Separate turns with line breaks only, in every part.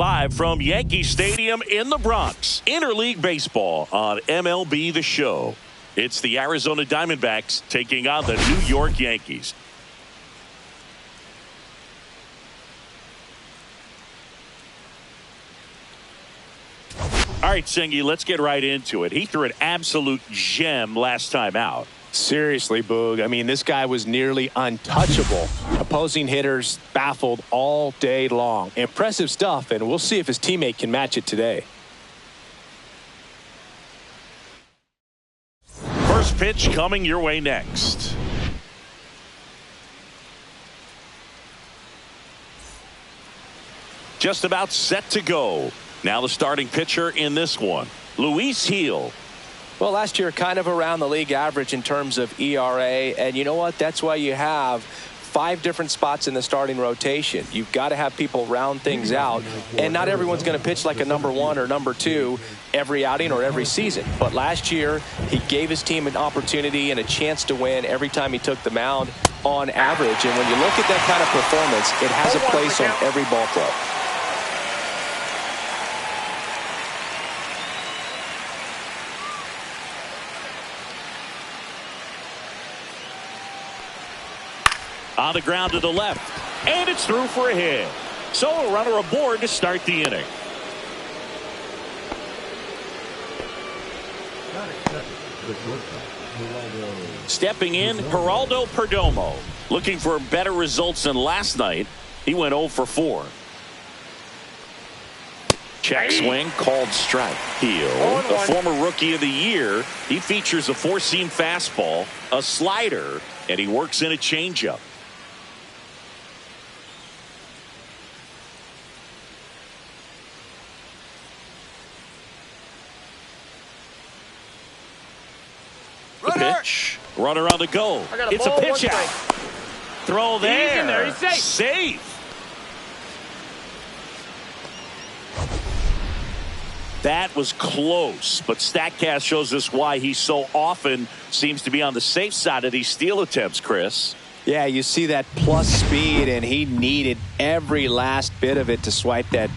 Live from Yankee Stadium in the Bronx, Interleague Baseball on MLB The Show. It's the Arizona Diamondbacks taking on the New York Yankees. All right, Singy, let's get right into it. He threw an absolute gem last time out.
Seriously, Boog. I mean, this guy was nearly untouchable. Opposing hitters baffled all day long. Impressive stuff, and we'll see if his teammate can match it today.
First pitch coming your way next. Just about set to go. Now the starting pitcher in this one, Luis Gil.
Well, last year kind of around the league average in terms of ERA, and you know what? That's why you have 5 different spots in the starting rotation. You've got to have people round things out, and not everyone's going to pitch like a number 1 or number 2 every outing or every season. But last year, he gave his team an opportunity and a chance to win every time he took the mound on average. And when you look at that kind of performance, it has a place on every ball club.
On the ground to the left, and it's through for a hit. So a runner aboard to start the inning. Stepping in, Geraldo Perdomo. Looking for better results than last night. He went 0 for 4. Check swing, called strike. Gil, the former rookie of the year. He features a 4-seam fastball, a slider, and he works in a changeup. The pitch. Runner on the go. It's a pitch out. Throw there.
He's in there. He's safe.
Safe. That was close, but StatCast shows us why he so often seems to be on the safe side of these steal attempts, Chris.
Yeah, you see that plus speed, and he needed every last bit of it to swipe that.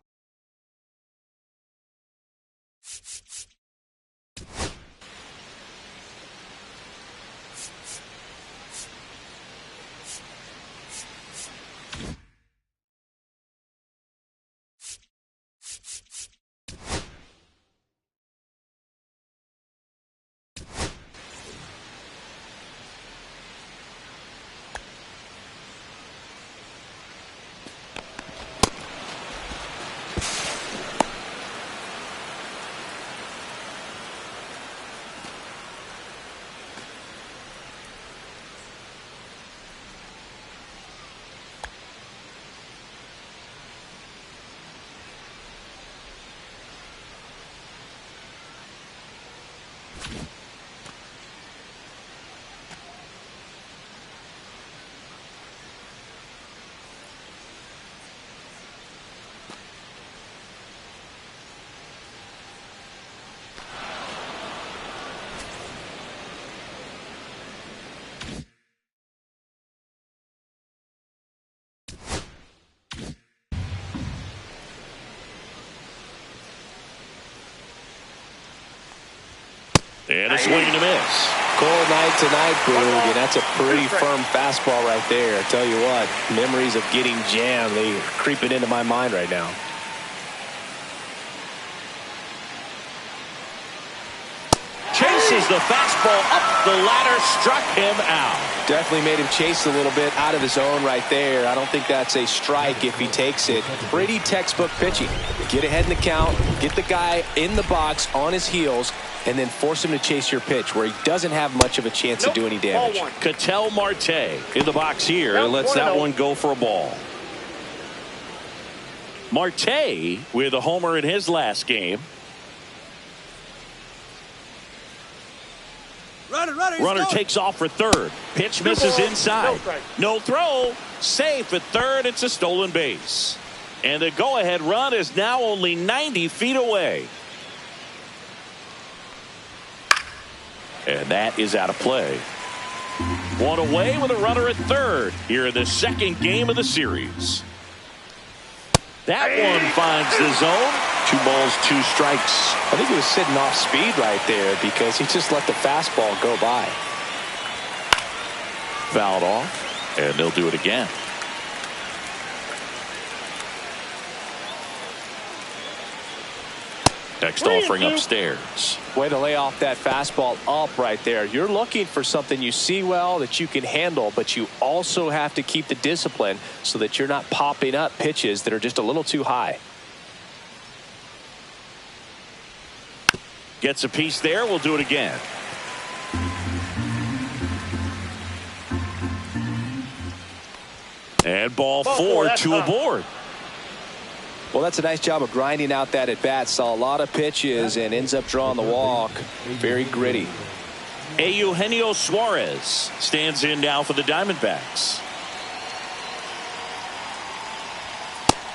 And a swing and a miss.
Cold night tonight, Boog, and that's a pretty firm fastball right there. I tell you what, memories of getting jammed, they are creeping into my mind right now.
Chases the fastball up the ladder, struck him out.
Definitely made him chase a little bit out of his zone right there. I don't think that's a strike if he takes it. Pretty textbook pitching. Get ahead in the count, get the guy in the box on his heels, and then force him to chase your pitch where he doesn't have much of a chance to do any damage.
Ketel Marte in the box here and lets that one go for a ball. Marte with a homer in his last game. Runner takes off for third. Pitch misses inside. No throw. Safe at third. It's a stolen base. And the go-ahead run is now only 90 feet away. And that is out of play. One away with a runner at third here in the second game of the series. That one finds the zone. 2 balls, 2 strikes.
I think he was sitting off speed right there because he just let the fastball go by.
Fouled off, and they'll do it again. Next offering upstairs.
Way to lay off that fastball up right there. You're looking for something you see well that you can handle, but you also have to keep the discipline so that you're not popping up pitches that are just a little too high.
Gets a piece there. We'll do it again. And ball 4, 2 aboard.
Well, that's a nice job of grinding out that at-bat. Saw a lot of pitches and ends up drawing the walk. Very gritty.
Eugenio Suarez stands in now for the Diamondbacks.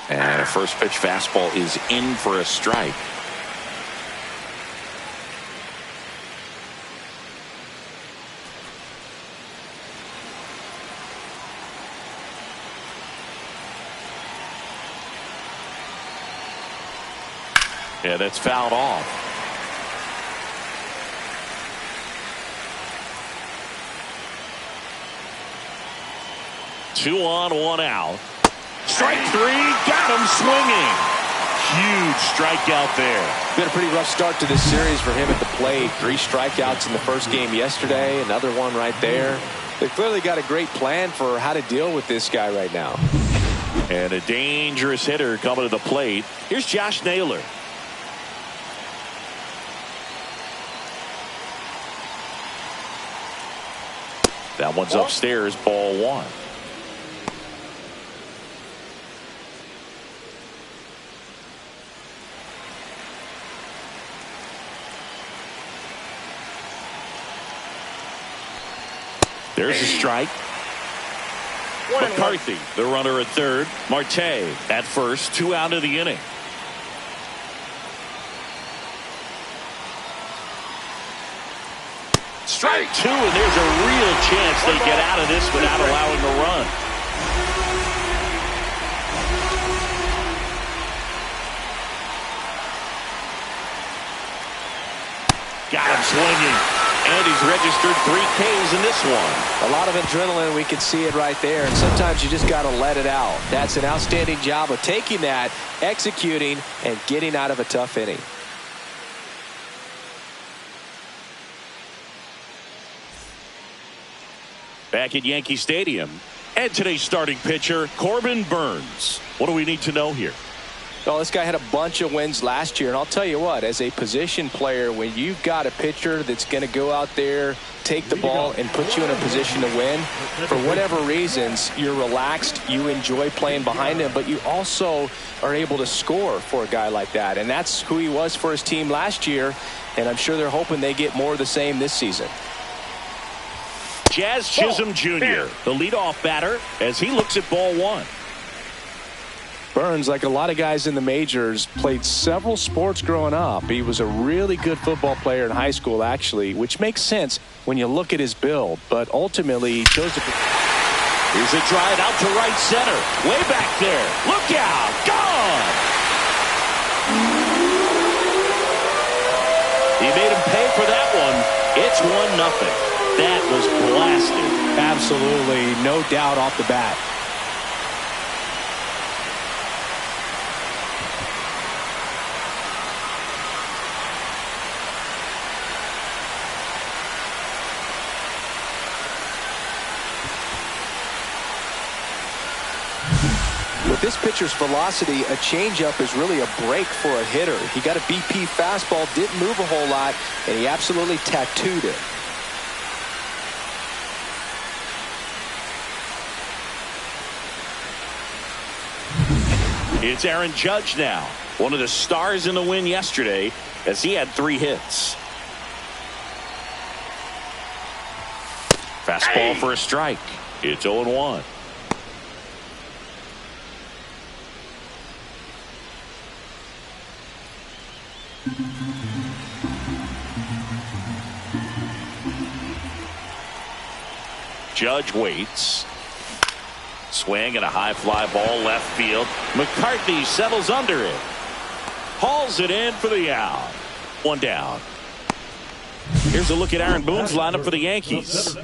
And a first pitch fastball is in for a strike. Yeah, that's fouled off. Two on, 1 out. Strike 3, got him swinging. Huge strikeout there.
Been a pretty rough start to this series for him at the plate. 3 strikeouts in the first game yesterday. Another one right there. They've clearly got a great plan for how to deal with this guy right now.
And a dangerous hitter coming to the plate. Here's Josh Naylor. That one's upstairs, ball 1. There's a strike. McCarthy, the runner at third. Marte at first. 2 out of the inning. Strike 2, and there's a real chance they get out of this without allowing a run. Got him swinging, and he's registered 3 Ks in this one.
A lot of adrenaline, we can see it right there, and sometimes you just got to let it out. That's an outstanding job of taking that, executing, and getting out of a tough inning.
Back at Yankee Stadium, and today's starting pitcher, Corbin Burnes. What do we need to know here?
Well, this guy had a bunch of wins last year, and I'll tell you what, as a position player, when you've got a pitcher that's going to go out there, take the ball, and put you in a position to win, for whatever reasons, you're relaxed, you enjoy playing behind him, but you also are able to score for a guy like that, and that's who he was for his team last year, and I'm sure they're hoping they get more of the same this season.
Jazz Chisholm Jr., the leadoff batter, as he looks at ball 1.
Burnes, like a lot of guys in the majors, played several sports growing up. He was a really good football player in high school, actually, which makes sense when you look at his build. But ultimately, he chose to...
Here's a drive out to right center. Way back there. Look out. Gone. He made him pay for that one. It's 1-0. That was blasted.
Absolutely, no doubt off the bat. With this pitcher's velocity, a changeup is really a break for a hitter. He got a BP fastball, didn't move a whole lot, and he absolutely tattooed it.
It's Aaron Judge now, one of the stars in the win yesterday, as he had 3 hits. Fastball for a strike. It's 0-1. Judge waits. Swing and a high fly ball left field. McCarthy settles under it. Hauls it in for the out. One down. Here's a look at Aaron Boone's lineup for the Yankees.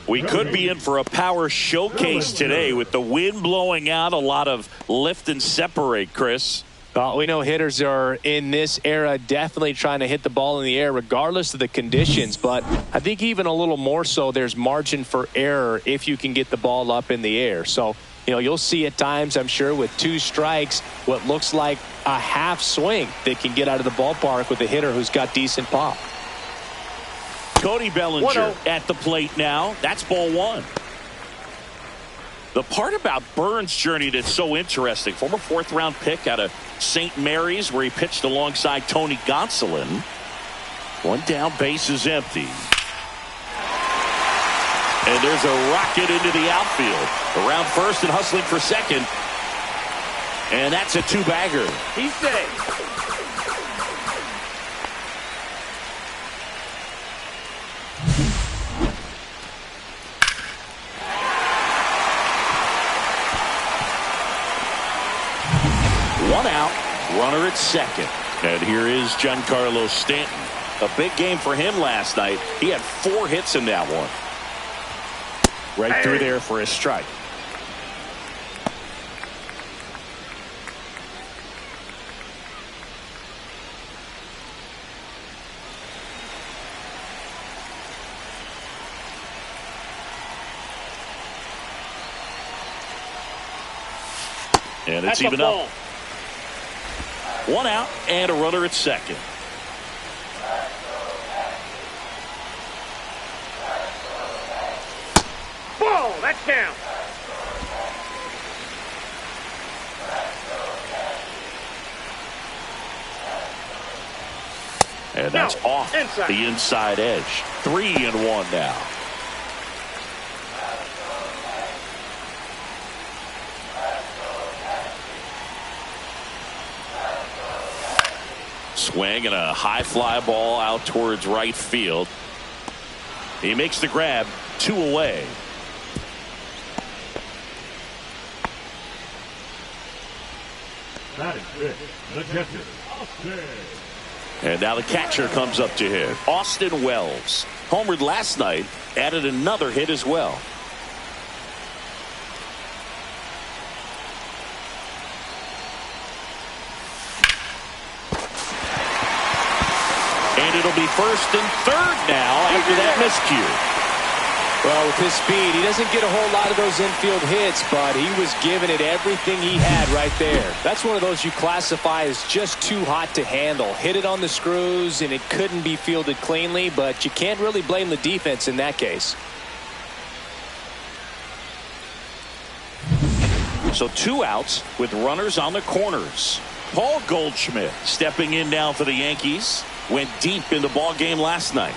We could be in for a power showcase today with the wind blowing out. A lot of lift and separate, Chris.
We know hitters are in this era definitely trying to hit the ball in the air regardless of the conditions, but I think even a little more so there's margin for error if you can get the ball up in the air. So, you'll see at times, I'm sure, with 2 strikes, what looks like a half swing that can get out of the ballpark with a hitter who's got decent pop.
Cody Bellinger at the plate now. That's ball 1. The part about Burns' journey that's so interesting, former 4th-round pick out of St. Mary's where he pitched alongside Tony Gonsolin. 1 down, base is empty. And there's a rocket into the outfield. Around first and hustling for second. And that's a 2-bagger.
He's safe.
One out, runner at second. And here is Giancarlo Stanton. A big game for him last night. He had 4 hits in that one. Right through there for a strike. And it's even up. 1 out and a runner at second.
Ball, that's down.
And that's off the inside edge. 3-1 now. Swing and a high fly ball out towards right field. He makes the grab. 2 away.
That is it. The catcher, Austin.
And now the catcher comes up to hit. Austin Wells. Homered last night. Added another hit as well. And it'll be first and third now after that miscue.
Well, with his speed, he doesn't get a whole lot of those infield hits, but he was giving it everything he had right there. That's one of those you classify as just too hot to handle. Hit it on the screws, and it couldn't be fielded cleanly, but you can't really blame the defense in that case.
So 2 outs with runners on the corners. Paul Goldschmidt stepping in now for the Yankees. Went deep in the ball game last night.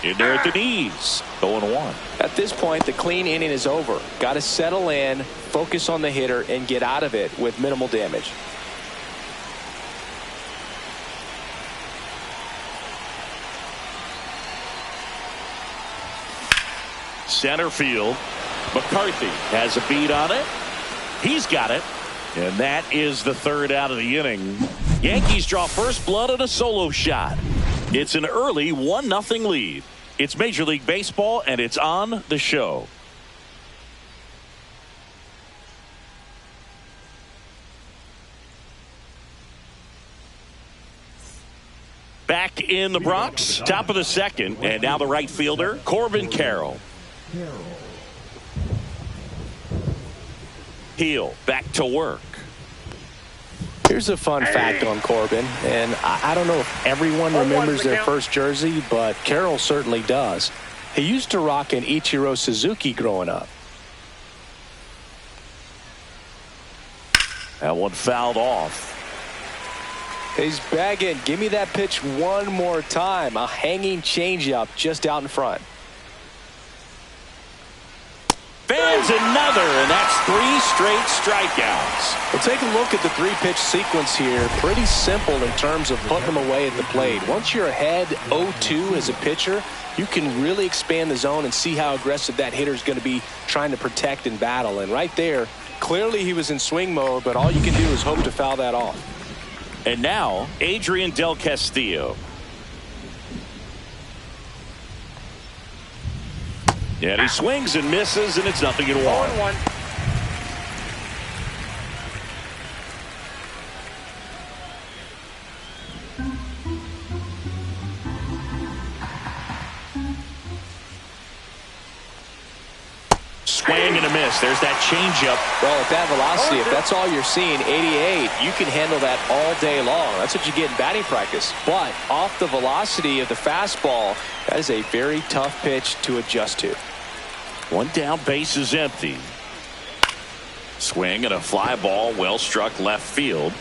In there at the knees. 0-1.
At this point, the clean inning is over. Got to settle in, focus on the hitter, and get out of it with minimal damage.
Center field. McCarthy has a beat on it. He's got it. And that is the 3rd out of the inning. Yankees draw first blood on a solo shot. It's an early 1-0 lead. It's Major League Baseball, and it's on the show. Back in the Bronx, top of the second, and now the right fielder, Corbin Carroll. Heel back to work.
Here's a fun fact on Corbin, and I don't know if everyone remembers their first jersey, but Carroll certainly does. He used to rock an Ichiro Suzuki growing up.
That one fouled off.
He's bagging. Give me that pitch one more time. A hanging changeup just out in front.
Fans another, and that's 3 straight strikeouts.
Well, take a look at the 3-pitch sequence here. Pretty simple in terms of putting them away at the plate. Once you're ahead 0-2 as a pitcher, you can really expand the zone and see how aggressive that hitter is going to be trying to protect and battle. And right there, Clearly he was in swing mode, but all you can do is hope to foul that off.
And now Adrian Del Castillo. And he swings and misses, and it's 0-1. Swing and a miss. There's that changeup.
Well, at that velocity, if that's all you're seeing, 88, you can handle that all day long. That's what you get in batting practice. But off the velocity of the fastball, that is a very tough pitch to adjust to.
One down, base is empty. Swing and a fly ball, well struck left field.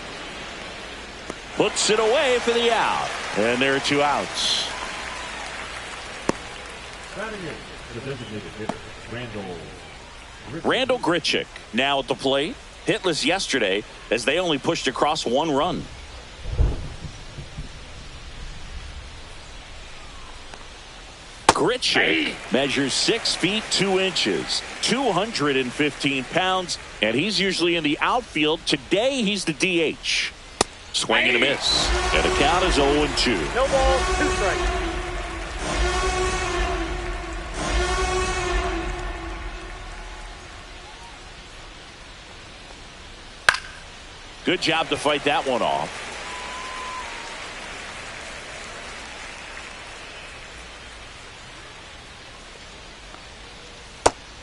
Puts it away for the out. And there are 2 outs. Randall Grichuk now at the plate. Hitless yesterday as they only pushed across 1 run. Grichuk measures 6 feet 2 inches, 215 pounds, and he's usually in the outfield. Today he's the DH. Swing and a miss. And the count is 0-2.
No balls, 2 strikes.
Good job to fight that one off.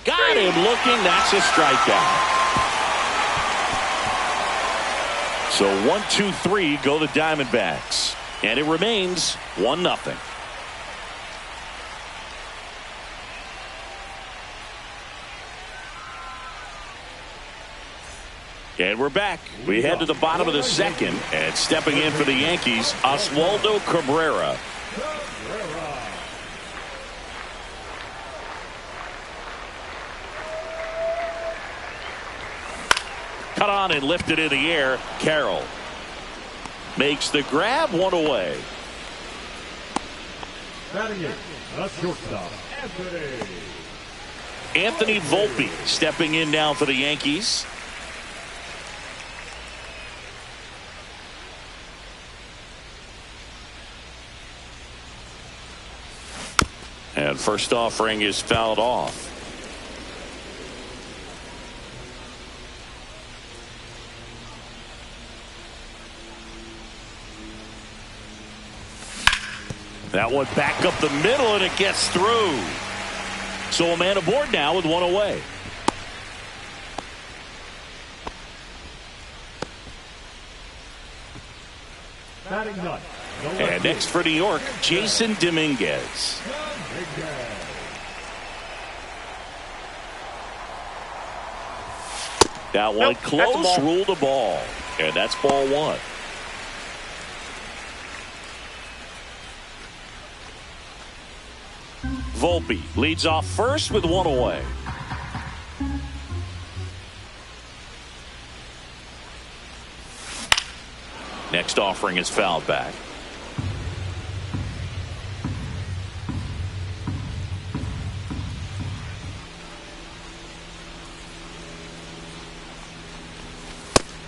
Got him looking. That's a strikeout. So 1-2-3 go the Diamondbacks. And it remains 1-0. And we're back. We head to the bottom of the second. And stepping in for the Yankees, Oswaldo Cabrera. Cut on and lifted in the air. Carroll makes the grab, 1 away. Anthony Volpe stepping in now for the Yankees. And first offering is fouled off. That one back up the middle, and it gets through. So a man aboard now with 1 away. And next for New York, Jason Dominguez. That one close, ruled a ball. And that's ball 1. Volpe leads off first with 1 away. Next offering is fouled back.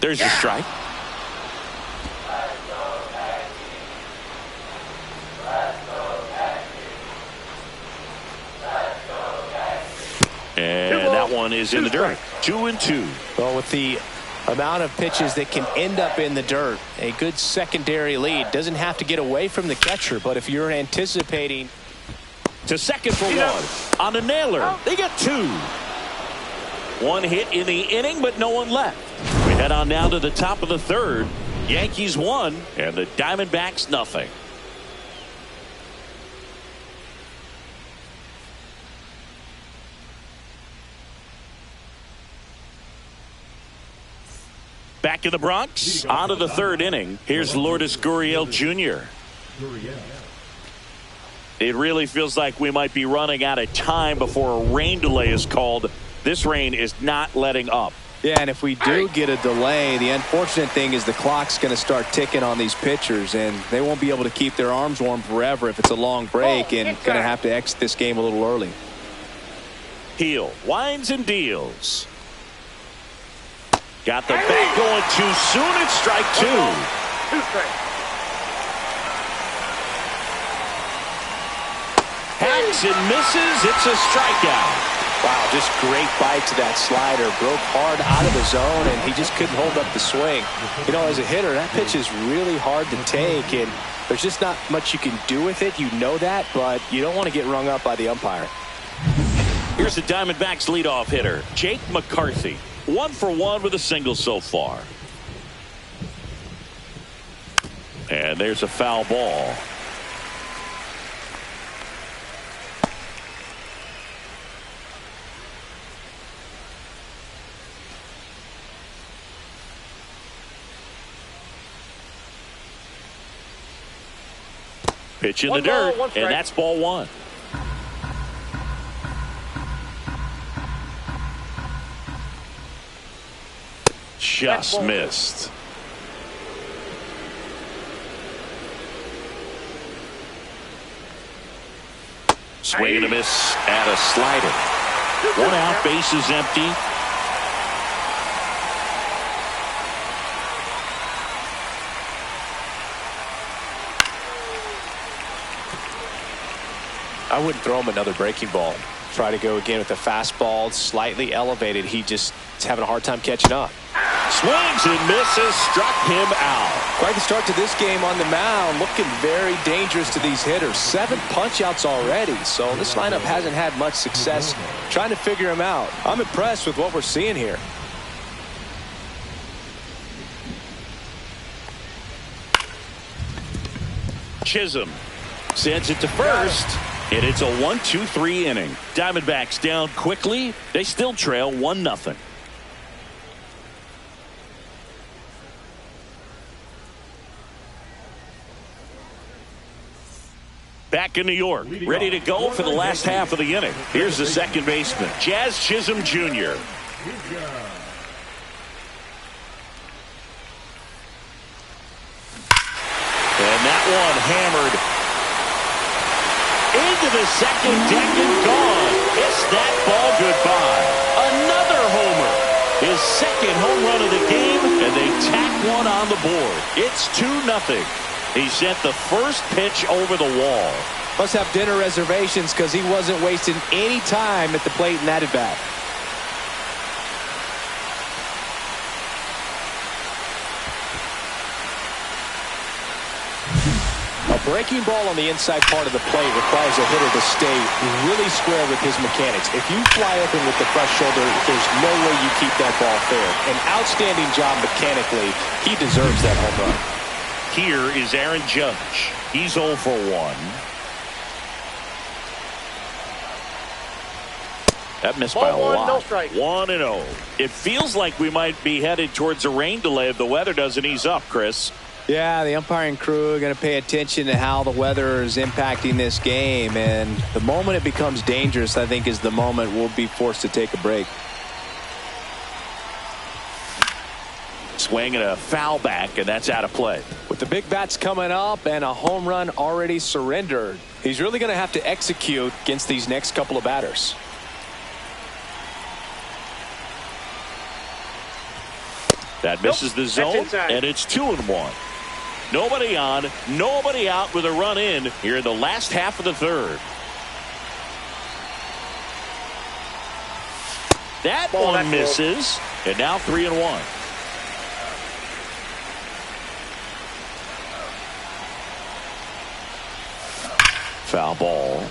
There's the strike. And that one is in the dirt. 2-2.
Well, with the amount of pitches that can end up in the dirt, a good secondary lead. Doesn't have to get away from the catcher, but if you're anticipating.
To second for 1 on a nailer. They get 2. 1 hit in the inning, but no one left. We head on now to the top of the third. Yankees 1 and the Diamondbacks nothing. Back in the Bronx, on to the third inning. Here's Lourdes Gurriel Jr. It really feels like we might be running out of time before a rain delay is called. This rain is not letting up.
Yeah, and if we do get a delay, the unfortunate thing is the clock's going to start ticking on these pitchers, and they won't be able to keep their arms warm forever if it's a long break, and going to have to exit this game a little early.
Heel winds and deals. Got the bat going too soon. It's strike 2.
2 strikes.
Hacks and misses. It's a strikeout.
Wow, just great bite to that slider. Broke hard out of the zone, and he just couldn't hold up the swing. You know, as a hitter, that pitch is really hard to take, and there's just not much you can do with it. You know that, but you don't want to get rung up by the umpire.
Here's the Diamondbacks leadoff hitter, Jake McCarthy. 1 for 1 with a single so far. And there's a foul ball. Pitch in the dirt, and that's ball 1. Just missed. Swing and a miss at a slider. 1 out, base is empty.
I wouldn't throw him another breaking ball. Try to go again with the fastball, slightly elevated. He just is having a hard time catching up.
Swings and misses, struck him out.
Quite the start to this game on the mound. Looking very dangerous to these hitters. 7 punch-outs already, so this lineup hasn't had much success trying to figure him out. I'm impressed with what we're seeing here.
Chisholm sends it to first. And it's a 1-2-3 inning. Diamondbacks down quickly. They still trail 1-0. Back in New York, ready to go for the last half of the inning. Here's the second baseman, Jazz Chisholm Jr. And that one hammered into the second deck and gone. It's that ball goodbye. Another homer. His second home run of the game, and they tack one on the board. It's 2-0. He sent the first pitch over the wall.
Must have dinner reservations because he wasn't wasting any time at the plate in that at-bat. A breaking ball on the inside part of the plate requires a hitter to stay really square with his mechanics. If you fly open with the fresh shoulder, there's no way you keep that ball fair. An outstanding job mechanically. He deserves that home run.
Here is Aaron Judge. He's 0 for 1. That missed by a lot.
No strike.
1-0. It feels like we might be headed towards a rain delay if the weather doesn't ease up, Chris.
Yeah, the umpiring crew are going to pay attention to how the weather is impacting this game. And the moment it becomes dangerous, I think, is the moment we'll be forced to take a break.
Swing and a foul back, and that's out of play.
With the big bats coming up and a home run already surrendered, he's really going to have to execute against these next couple of batters.
That misses the zone, and it's 2-1. Nobody on, nobody out with a run in here in the last half of the third. That one misses, and now 3-1. Foul ball.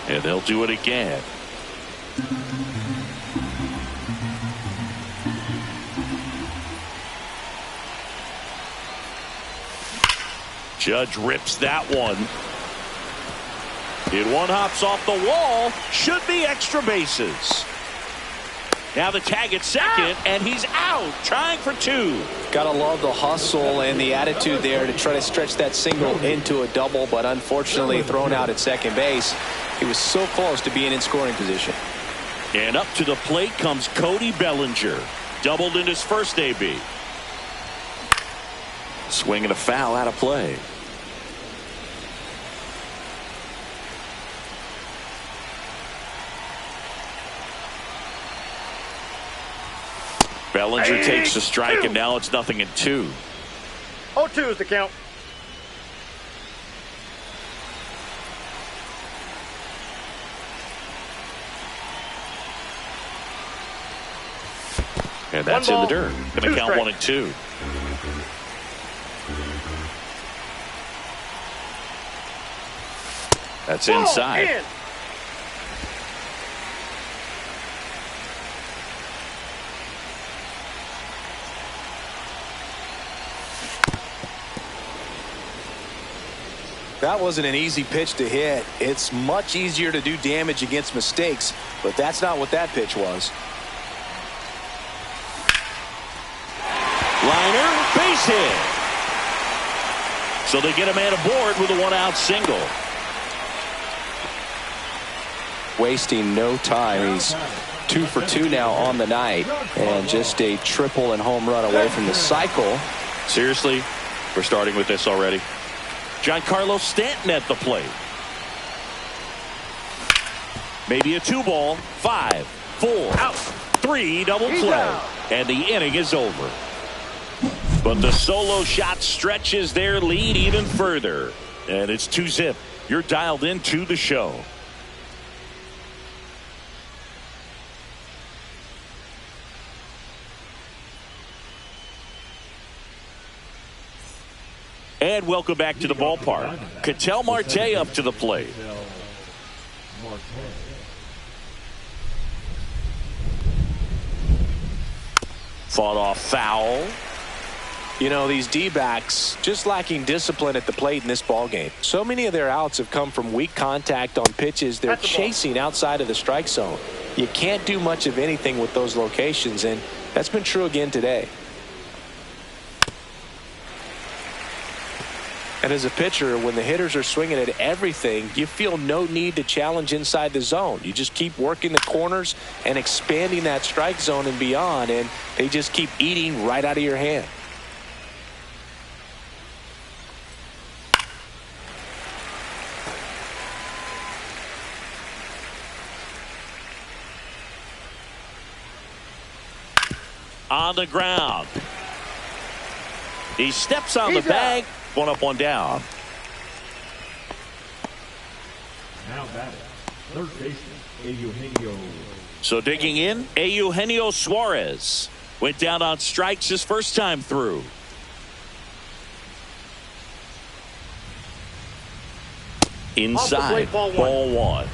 And they'll do it again. Judge rips that one. And one hops off the wall. Should be extra bases. Now the tag at second, and he's out, trying for 2.
Gotta love the hustle and the attitude there to try to stretch that single into a double, but unfortunately thrown out at second base. He was so close to being in scoring position.
And up to the plate comes Cody Bellinger. Doubled in his first AB. Swing and a foul out of play. Bellinger takes the strike, and now it's 0-2.
0-2 is the count.
And that's in the dirt. Going to count 1-2. That's inside.
In.
That wasn't an easy pitch to hit. It's much easier to do damage against mistakes, but that's not what that pitch was.
Liner, base hit. So they get a man aboard with a 1-out single.
Wasting no time. He's 2 for 2 now on the night, and just a triple and home run away from the cycle.
Seriously, we're starting with this already. Giancarlo Stanton at the plate. Maybe a 2-ball. 5, 4,
out.
3, double
He's
play.
out.
And the inning is over. But the solo shot stretches their lead even further. And it's 2-zip. You're dialed into the show. And welcome back to the ballpark. Ketel Marte up to the plate. Fought off foul.
You know, these D-backs just lacking discipline at the plate in this ballgame. So many of their outs have come from weak contact on pitches they're chasing outside of the strike zone. You can't do much of anything with those locations, and that's been true again today. And as a pitcher, when the hitters are swinging at everything, you feel no need to challenge inside the zone. You just keep working the corners and expanding that strike zone and beyond, and they just keep eating right out of your hand.
On the ground. He steps on the bag. 1 up, 1 down.
Now batting, third baseman, Eugenio.
So digging in, Eugenio Suarez went down on strikes his first time through. Inside, ball 1.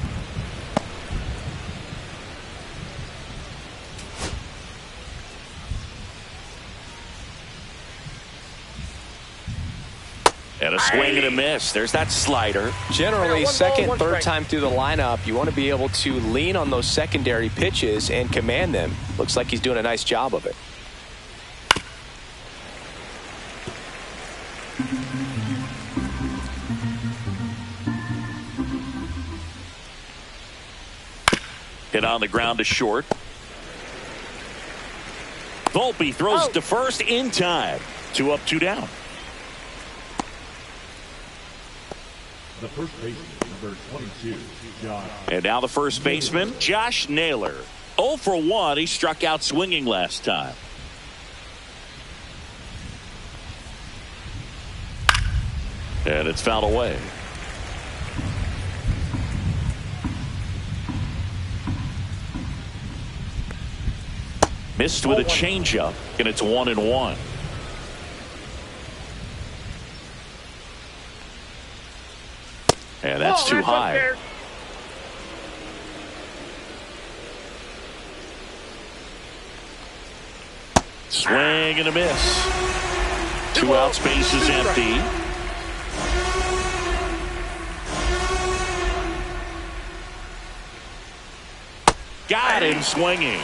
And a swing and a miss. There's that slider.
Generally, second, third time through the lineup, you want to be able to lean on those secondary pitches and command them. Looks like he's doing a nice job of it.
Hit on the ground to short. Volpe throws to first in time. 2 up, 2 down.
The first baseman, number 22, Josh.
And now the first baseman, Josh Naylor. 0 for 1. He struck out swinging last time. And it's fouled away. Missed with a changeup, and it's 1-1. And that's too high. Swing and a miss. 2 outs, base is empty. Got him swinging.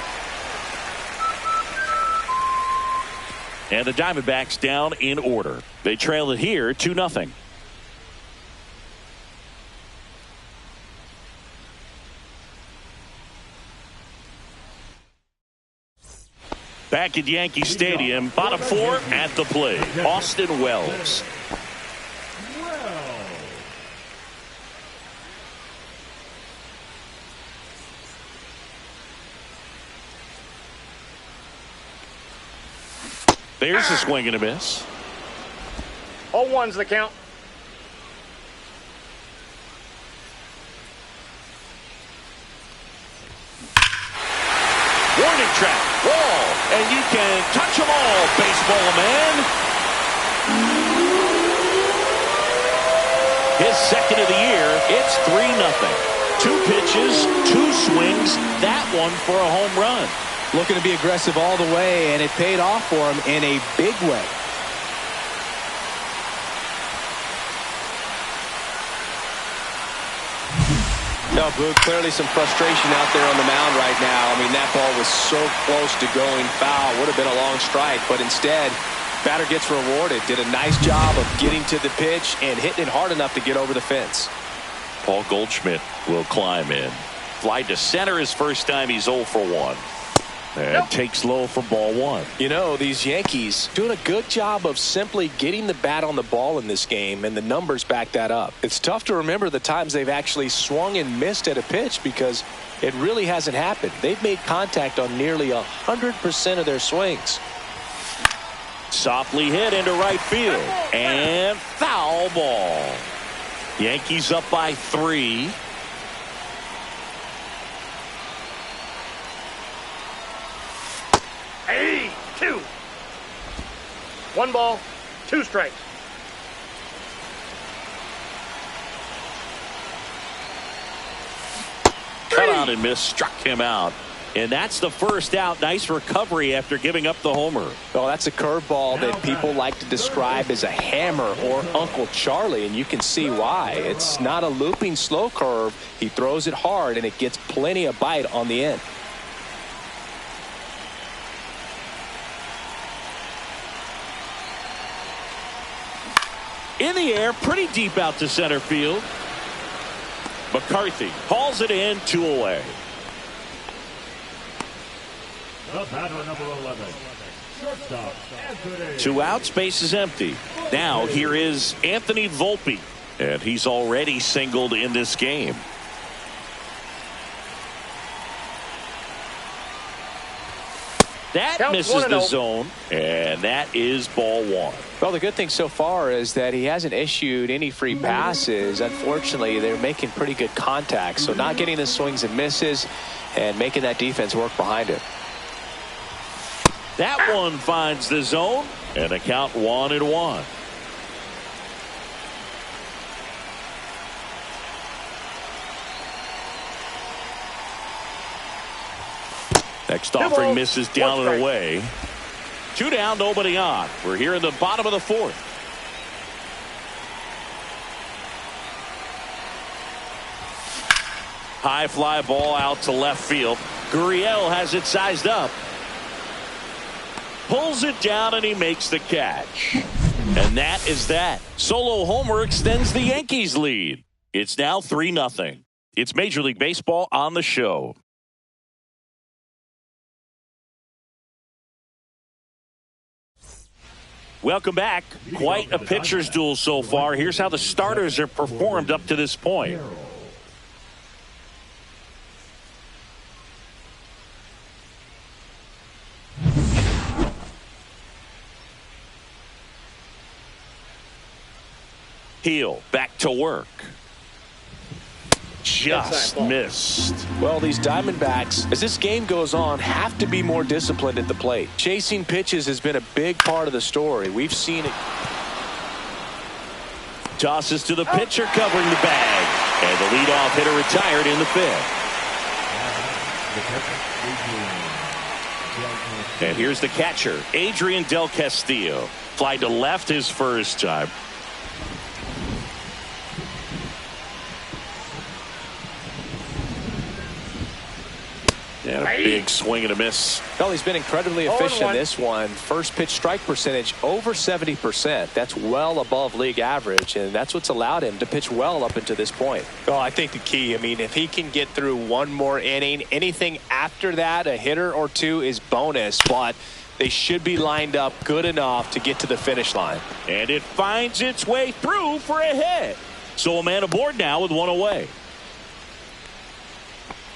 And the Diamondbacks down in order. They trail it here 2-0. Back at Yankee Stadium, bottom four at the plate. Austin Wells. There's a swing and a miss.
0-1's the count.
Warning track, wall, and you can touch them all, baseball man. His second of the year, it's 3-0. 2 pitches, 2 swings, that one for a home run.
Looking to be aggressive all the way, and it paid off for him in a big way. No, Boog, clearly some frustration out there on the mound right now. I mean, that ball was so close to going foul. Would have been a long strike, but instead, batter gets rewarded. Did a nice job of getting to the pitch and hitting it hard enough to get over the fence.
Paul Goldschmidt will climb in. Fly to center his first time. He's 0 for 1. And takes low for ball 1.
You know, these Yankees doing a good job of simply getting the bat on the ball in this game, and the numbers back that up. It's tough to remember the times they've actually swung and missed at a pitch because it really hasn't happened. They've made contact on nearly 100% of their swings.
Softly hit into right field. And foul ball. Yankees up by 3.
Hey, 2. 1 ball, 2 strikes.
Cut out and miss, struck him out. And that's the first out. Nice recovery after giving up the homer.
Well, that's a curveball that people like to describe as a hammer or Uncle Charlie, and you can see why. It's not a looping slow curve. He throws it hard, and it gets plenty of bite on the end.
In the air, pretty deep out to center field. McCarthy hauls it in, 2 away.
The batter, number 11, shortstop, Anthony.
2 outs, base is empty. Now here is Anthony Volpe, and he's already singled in this game. That
Count
misses the
1-0.
zone, and that is ball 1.
Well, the good thing so far is that he hasn't issued any free passes. Unfortunately, they're making pretty good contact, so not getting the swings and misses and making that defense work behind it.
That one finds the zone, and a count 1-1. Next offering misses down and away. 2 down, nobody on. We're here in the bottom of the 4th. High fly ball out to left field. Gurriel has it sized up. Pulls it down and he makes the catch. And that is that. Solo homer extends the Yankees lead. It's now 3-0. It's Major League Baseball on the show. Welcome back. Quite a pitcher's duel so far. Here's how the starters have performed up to this point. Heel back to work. Just missed.
Well, these Diamondbacks, as this game goes on, have to be more disciplined at the plate. Chasing pitches has been a big part of the story. We've seen it.
Tosses to the pitcher covering the bag. And the leadoff hitter retired in the 5th. And here's the catcher, Adrian Del Castillo. Fly to left his first time. And a big swing and a miss.
Well, he's been incredibly efficient in this one. First pitch strike percentage over 70%. That's well above league average, and that's what's allowed him to pitch well up until this point. Well, I think the key, I mean, if he can get through one more inning, anything after that, a hitter or two is bonus. But They should be lined up good enough to get to the finish line.
And it finds its way through for a hit. So a man aboard now with one away.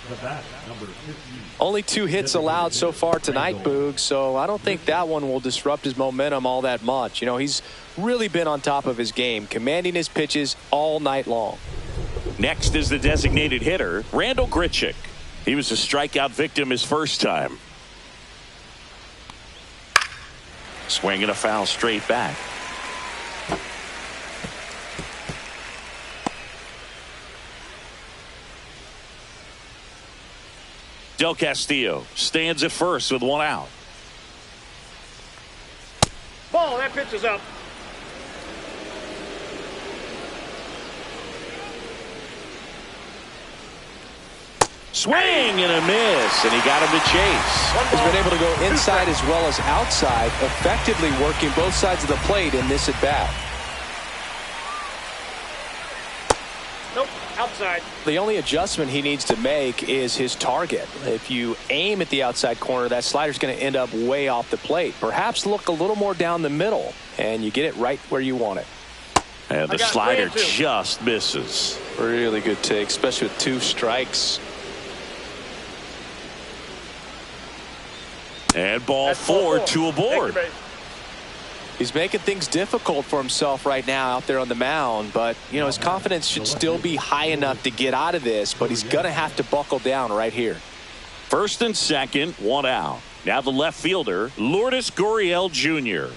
The bat, number 15.
Only 2 hits allowed so far tonight, Boog, so I don't think that one will disrupt his momentum all that much. You know, he's really been on top of his game, commanding his pitches all night long.
Next is the designated hitter, Randall Grichuk. He was a strikeout victim his first time. Swinging a foul straight back. Del Castillo stands at first with one out.
Ball, that pitch is up.
Swing and a miss, and he got him to chase.
He's been able to go inside as well as outside, effectively working both sides of the plate in this at-bat.
Nope, outside.
The only adjustment he needs to make is his target. If you aim at the outside corner, that slider's going to end up way off the plate. Perhaps look a little more down the middle, and you get it right where you want it.
And the slider just misses.
Really good take, especially with 2 strikes.
And ball 4, 2 aboard.
He's making things difficult for himself right now out there on the mound, but you know his confidence should still be high enough to get out of this, but he's gonna have to buckle down right here.
First and second, 1 out. Now the left fielder, Lourdes Gurriel Jr.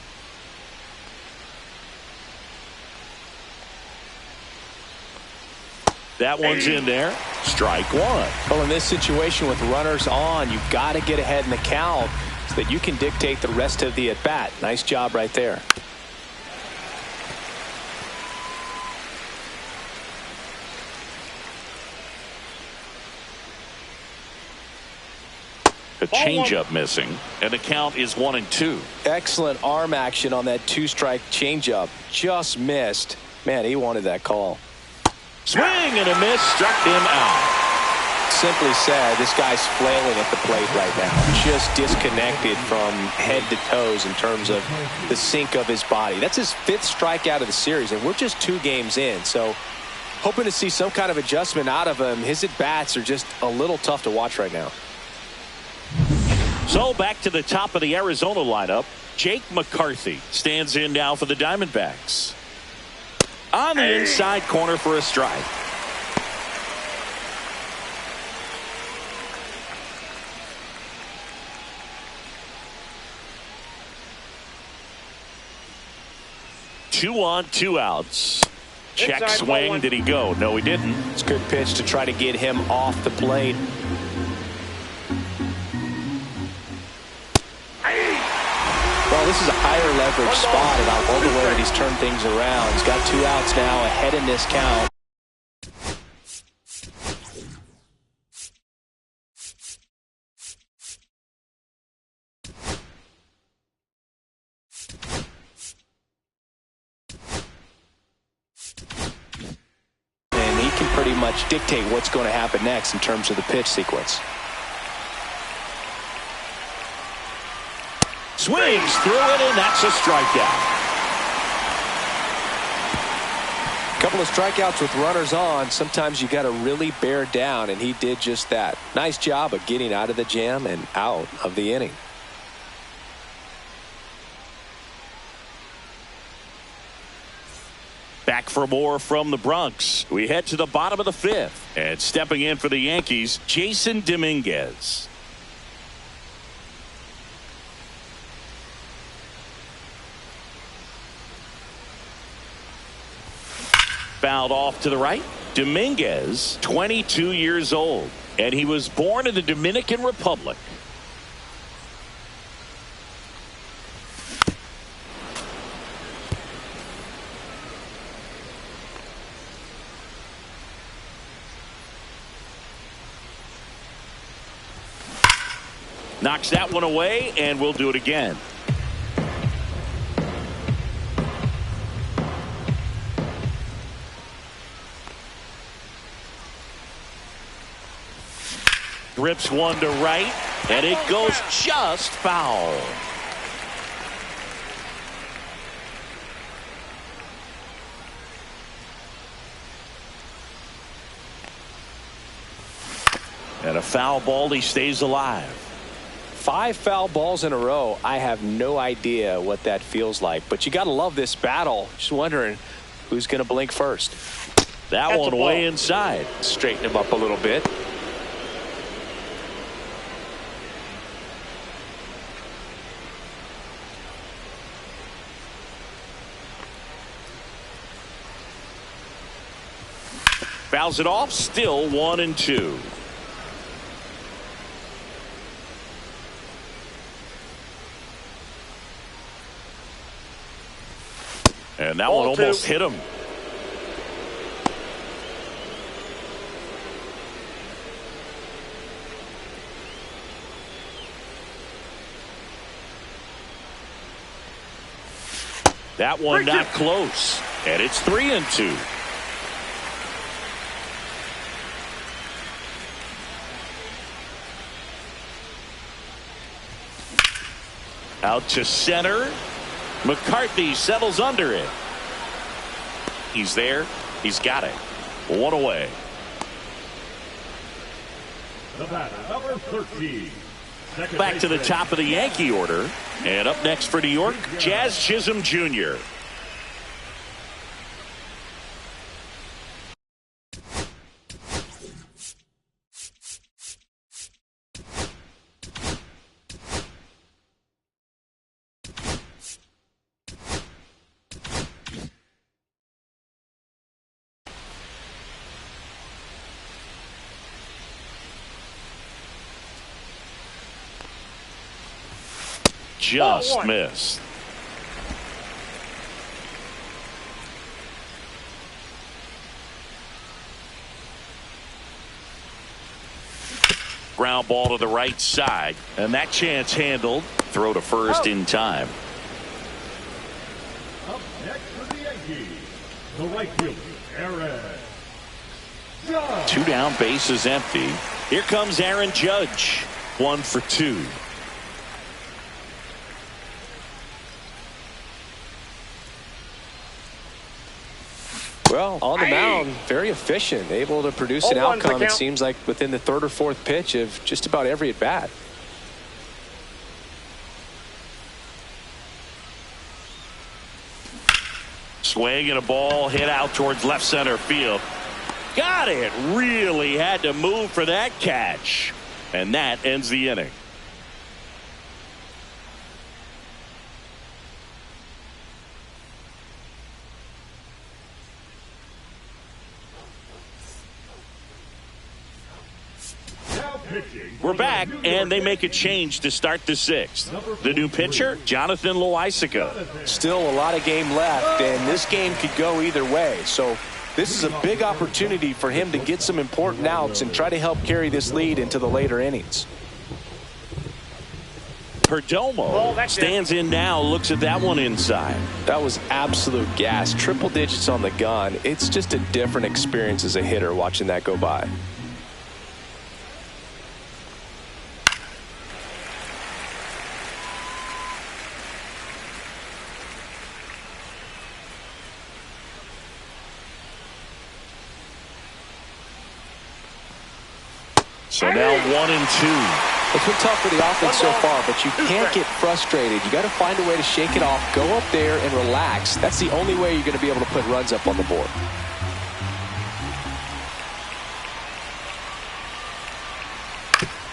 That one's in there. Strike 1.
Well, in this situation with runners on, you've got to get ahead in the count so that you can dictate the rest of the at-bat. Nice job right there.
A changeup missing, and the count is 1-2.
Excellent arm action on that 2-strike changeup. Just missed. Man, he wanted that call.
Swing and a miss, struck him out.
Simply said, this guy's flailing at the plate right now. Just disconnected from head to toes in terms of the sink of his body. That's his 5th strikeout of the series, and we're just 2 games in. So hoping to see some kind of adjustment out of him. His at-bats are just a little tough to watch right now.
So back to the top of the Arizona lineup. Jake McCarthy stands in now for the Diamondbacks. On the inside corner for a strike. Two on, 2 outs. Check swing. Did he go? No, he didn't.
It's a good pitch to try to get him off the plate. Well, this is a higher leverage spot, and I love the way that he's turned things around. He's got 2 outs now ahead in this count. And he can pretty much dictate what's going to happen next in terms of the pitch sequence.
Swings through it, and that's a strikeout.
A couple of strikeouts with runners on. Sometimes you got to really bear down, and he did just that. Nice job of getting out of the jam and out of the inning.
Back for more from the Bronx. We head to the bottom of the 5th. And stepping in for the Yankees, Jason Dominguez. Fouled off to the right. Dominguez, 22 years old, and he was born in the Dominican Republic. Knocks that one away, and we'll do it again. Rips one to right, and it goes just foul. And a foul ball, he stays alive.
5 foul balls in a row. I have no idea what that feels like, but you got to love this battle. Just wondering who's going to blink first.
That one way inside.
Straighten him up a little bit.
Fouls it off. Still 1-2. And that one almost hit him. That one not close. And it's 3-2. Out to center. McCarthy settles under it. He's there. He's got it. 1 away.
The batter, number 13.
Back to the top of the Yankee order. And up next for New York, Jazz Chisholm Jr. Just missed. Ground ball to the right side, and that chance handled. Throw to first in time.
Up next for the Yankees, the right fielder, Aaron Judge.
2 down, bases empty. Here comes Aaron Judge. 1 for 2.
Well, on the mound, very efficient, able to produce an outcome, it seems like, within the 3rd or 4th pitch of just about every at-bat.
Swing and a ball hit out towards left center field. Got it. Really had to move for that catch. And that ends the inning. We're back, and they make a change to start the 6th. The new pitcher, Jonathan Loaisiga.
Still a lot of game left, and this game could go either way. So this is a big opportunity for him to get some important outs and try to help carry this lead into the later innings.
Perdomo stands in now, looks at that one inside.
That was absolute gas. Triple digits on the gun. It's just a different experience as a hitter watching that go by.
So now 1-2.
It's been tough for the offense so far, but you can't get frustrated. You got to find a way to shake it off, go up there and relax. That's the only way you're going to be able to put runs up on the board.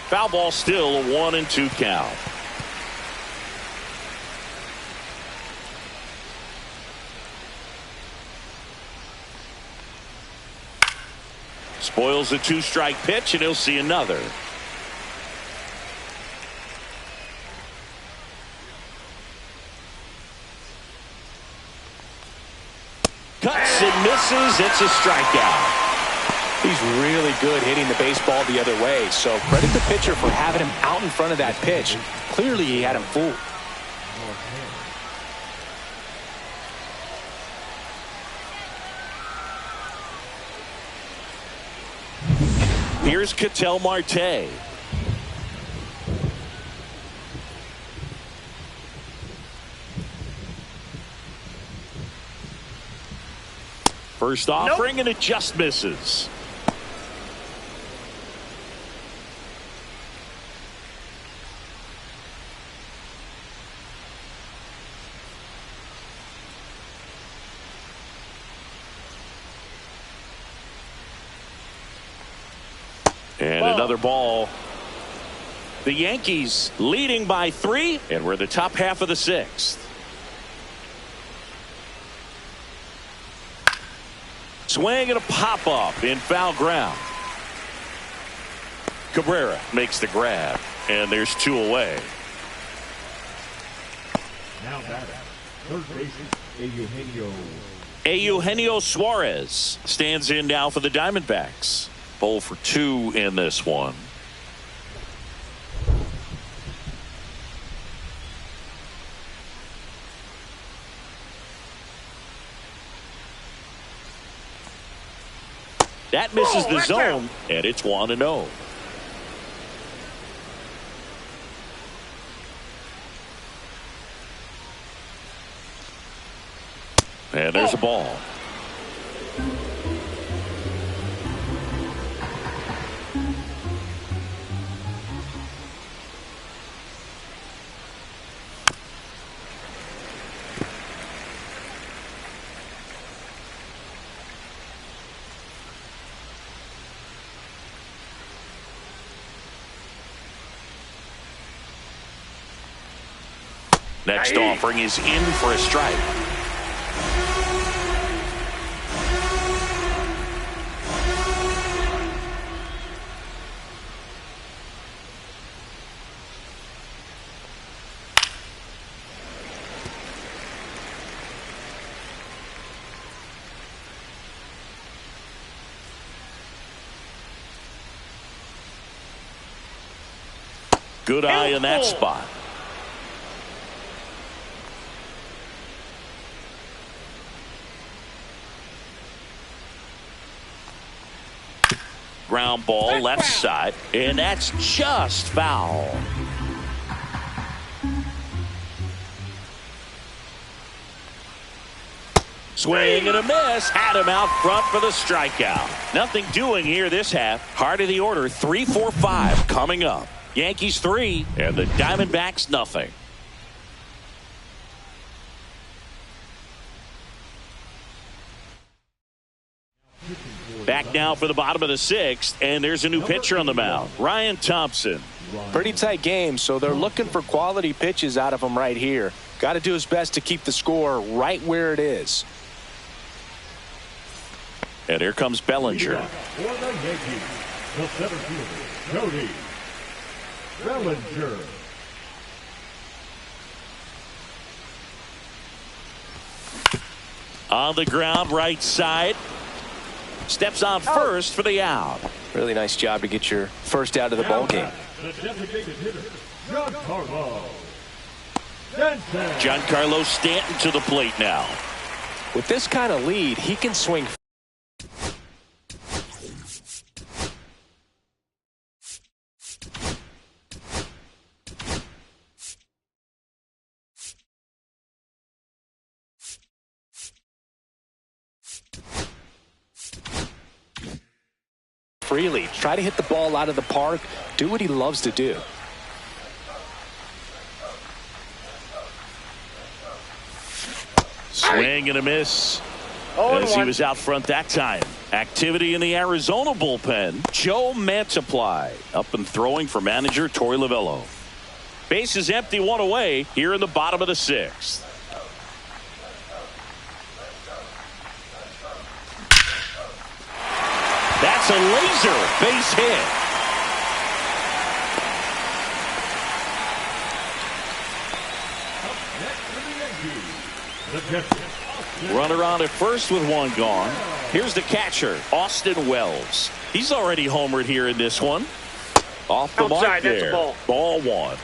Foul ball, still a 1-2 count. Spoils a 2-strike pitch, and he'll see another. Cuts and misses. It's a strikeout.
He's really good hitting the baseball the other way, so credit the pitcher for having him out in front of that pitch. Clearly he had him fooled.
Here's Ketel Marte. First offering, and it just misses. another ball. The Yankees leading by 3, and we're the top half of the 6th. Swing and a pop-up in foul ground. Cabrera makes the grab, and there's 2 away.
Now batting, third baseman,
Eugenio Suarez stands in now for the Diamondbacks. 0 for 2 in this one. That misses the zone, and it's 1-0. And there's a ball. Next offering is in for a strike. Good eye in that spot. Ground ball left side, and that's just foul. Swing and a miss. Had him out front for the strikeout. Nothing doing here this half. Heart of the order, 3, 4, 5 coming up. Yankees 3 and the Diamondbacks nothing. Back now for the bottom of the 6th, and there's a new pitcher on the mound, Ryan Thompson.
Pretty tight game, so they're looking for quality pitches out of him right here. Got to do his best to keep the score right where it is.
And here comes Bellinger.
For the Yankees, the center fielder, Cody Bellinger.
On the ground, right side. Steps on first for the out.
Really nice job to get your first out of the ball game.
The designated hitter,
Giancarlo Stanton to the plate now.
With this kind of lead, he can swing. Freely. Try to hit the ball out of the park. Do what he loves to do.
Swing and a miss. As he was out front that time. Activity in the Arizona bullpen. Joe Mantiply up and throwing for manager Torey Lovullo. Base is empty, 1 away here in the bottom of the 6th. That's a laser base hit. Runner on at first with 1 gone. Here's the catcher, Austin Wells. He's already homered here in this one. Off the mark there.
That's a ball.
Ball 1.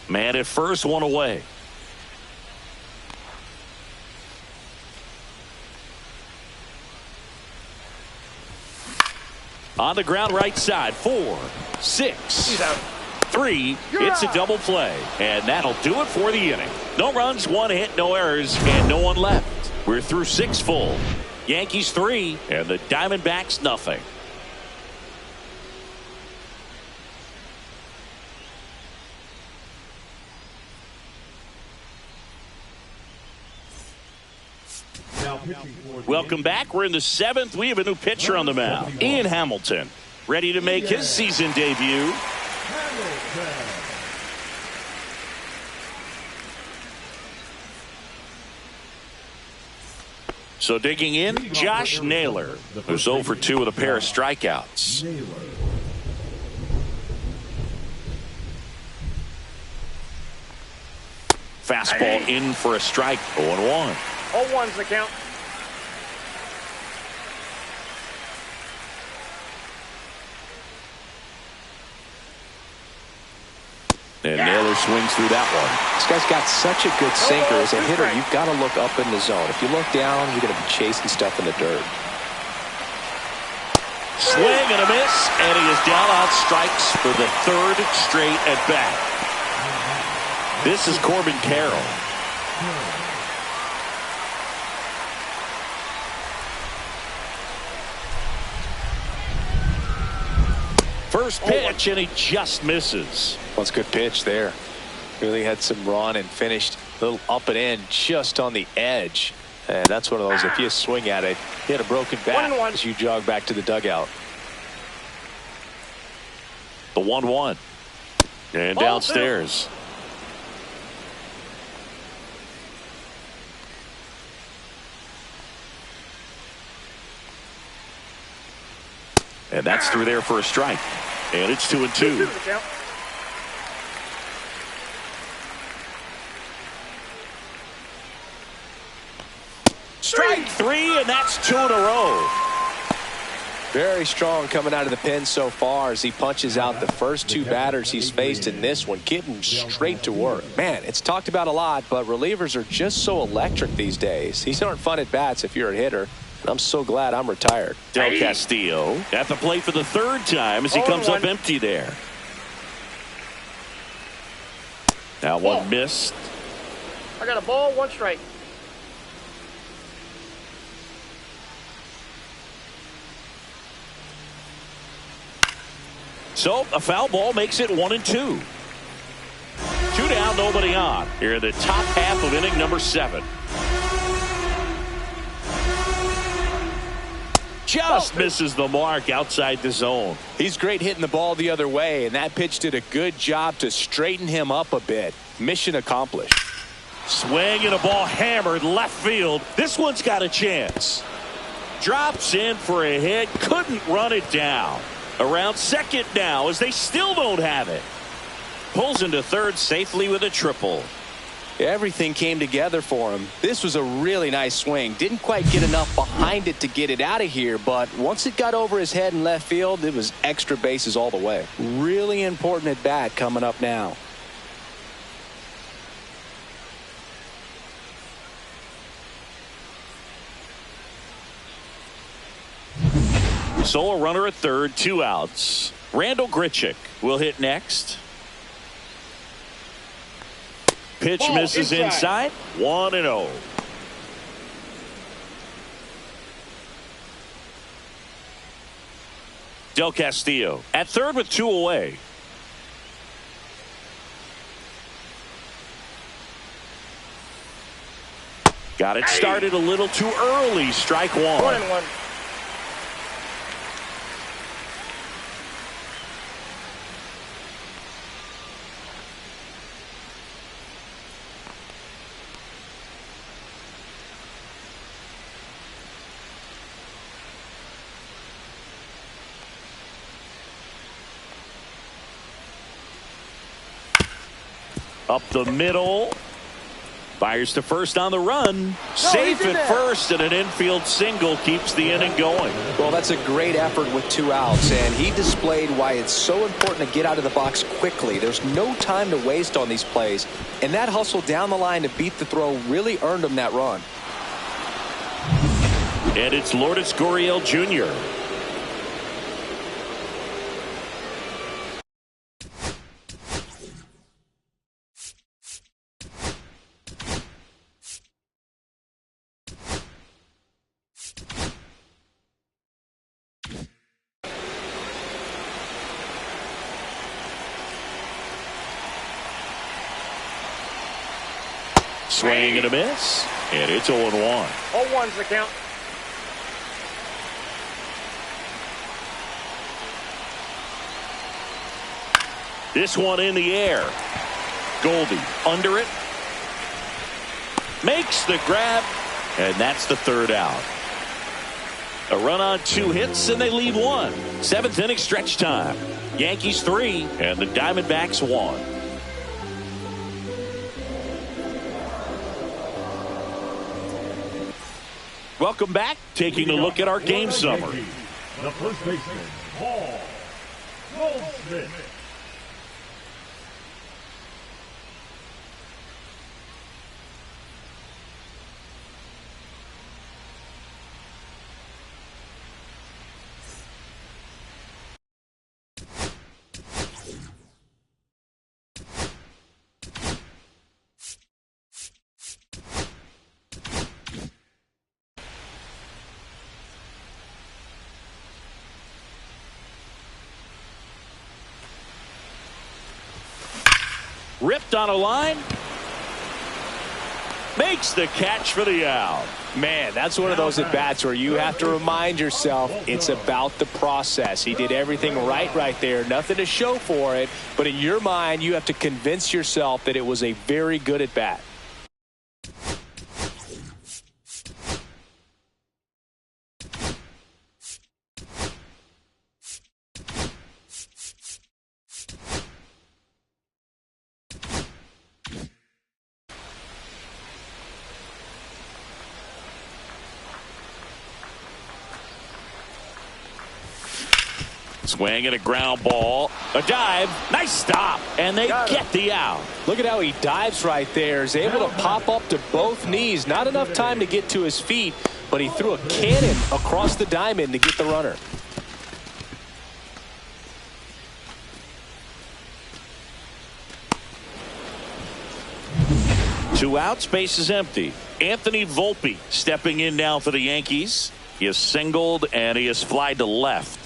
Man at first, 1 away. On the ground right side, 4, 6, 3. It's a double play, and that'll do it for the inning. No runs, 1 hit, no errors, and no one left. We're through 6 full. Yankees 3 and the Diamondbacks nothing. Welcome back. We're in the 7th. We have a new pitcher on the mound. Ian Hamilton, ready to make his season debut. So digging in, Josh Naylor, who's 0 for 2 with a pair of strikeouts. Fastball in for a strike. 0-1.
0-1's the count.
And Naylor swings through that one. This guy's got such a good sinker. As a hitter, you've got to look up in the zone. If you look down, you're going to be chasing stuff in the dirt.
Swing and a miss, and he is down on strikes for the 3rd straight at bat. This is Corbin Carroll. First pitch, and he just misses.
Well, it's a good pitch there. Really had some run and finished a little up and in just on the edge. And that's one of those, if you swing at it, you had a broken bat as you jog back to the dugout.
The 1-1. And downstairs. And that's through there for a strike. And it's 2-2. Strike 3, and that's 2 in a row.
Very strong coming out of the pen so far as he punches out the first 2 batters he's faced in this one, getting straight to work. Man, it's talked about a lot, but relievers are just so electric these days. These aren't fun at bats if you're a hitter. And I'm so glad I'm retired.
Del Castillo at the plate for the 3rd time as he comes up empty there. Now one missed.
I got a ball, 1 strike.
So a foul ball makes it 1-2. 2 down, nobody on. Here in the top half of inning number 7. Just misses the mark outside the zone.
He's great hitting the ball the other way, and that pitch did a good job to straighten him up a bit. Mission accomplished.
Swing and a ball hammered left field. This one's got a chance. Drops in for a hit. Couldn't run it down. Around second now as they still don't have it. Pulls into third safely with a triple.
Everything came together for him. This was a really nice swing. Didn't quite get enough behind it to get it out of here, but once it got over his head in left field, it was extra bases all the way. Really important at bat coming up now.
So a runner at third, 2 outs. Randall Grichuk will hit next. Pitch misses inside. 1-0. Del Castillo at third with 2 away. Got it started a little too early. Strike 1.
1-1.
Up the middle. Fires to first on the run. Safe at first, and an infield single keeps the inning going.
Well, that's a great effort with 2 outs, and he displayed why it's so important to get out of the box quickly. There's no time to waste on these plays, and that hustle down the line to beat the throw really earned him that run.
And it's Lourdes Gurriel Jr. Swing and a miss. And it's 0-1.
0-1's the count.
This one in the air. Goldie under it. Makes the grab. And that's the third out. A run on 2 hits and they leave 1. 7th inning stretch time. Yankees 3 and the Diamondbacks 1. Welcome back. Taking a look at our game summary.
The first baseman, Paul Goldschmidt.
Ripped on a line. Makes the catch for the out.
Man, that's one of those at-bats where you have to remind yourself it's about the process. He did everything right there. Nothing to show for it. But in your mind, you have to convince yourself that it was a very good at-bat.
Swing and a ground ball. A dive. Nice stop. And they get the out.
Look at how he dives right there. Is able to pop up to both knees. Not enough time to get to his feet, but he threw a cannon across the diamond to get the runner.
Two outs, base is empty. Anthony Volpe stepping in now for the Yankees. He is singled and he is flied to left.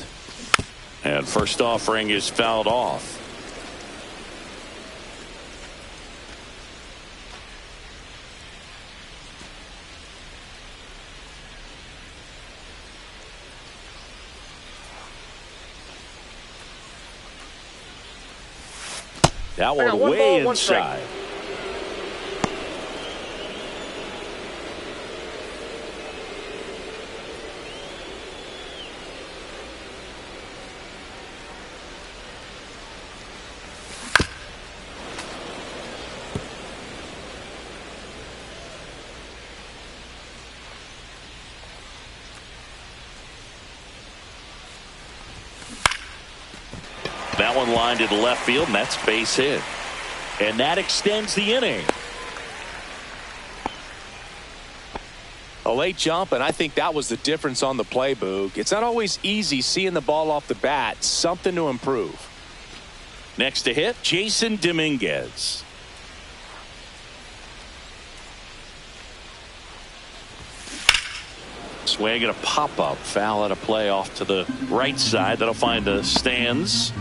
And first offering is fouled off. That one way inside. That one lined into left field, and that's base hit. And that extends the inning.
A late jump, and I think that was the difference on the play, Boog. It's not always easy seeing the ball off the bat. Something to improve.
Next to hit, Jason Dominguez. Swing and a pop-up. Foul at a play off to the right side. That'll find the stands.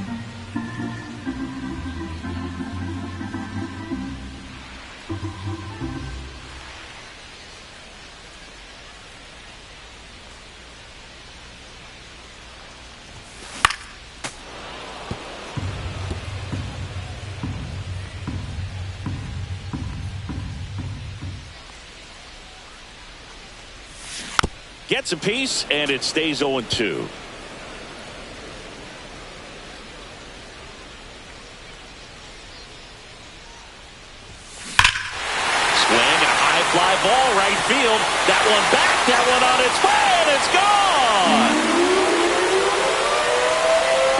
Gets a piece, and it stays 0-2. Swing and a high fly ball right field. That one back, that one on its way, and it's gone.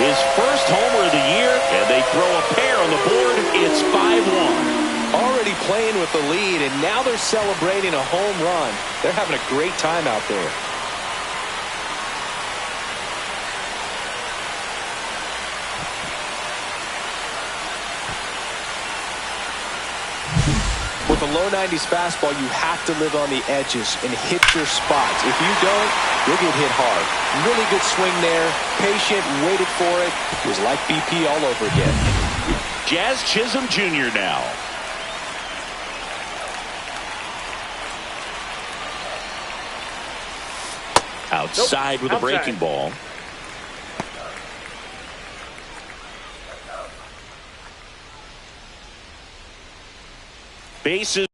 His first homer of the year, and they throw a pair on the board. It's 5-1.
Already playing with the lead, and now they're celebrating a home run. They're having a great time out there. With a low 90s fastball, you have to live on the edges and hit your spots. If you don't, you'll get hit hard. Really good swing there. Patient, waited for it. It was like BP all over again.
Jazz Chisholm Jr. now. Outside with a breaking ball. Bases.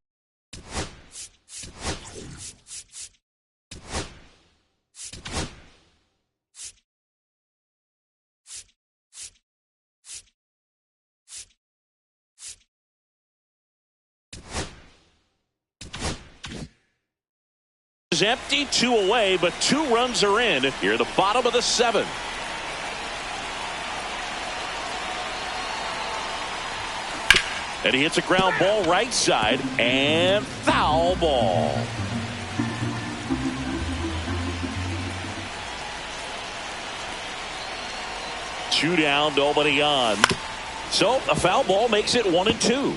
Is empty, 2 away, but 2 runs are in. Here, the bottom of the 7th. And he hits a ground ball right side and foul ball. Two down, nobody on. So a foul ball makes it 1-2.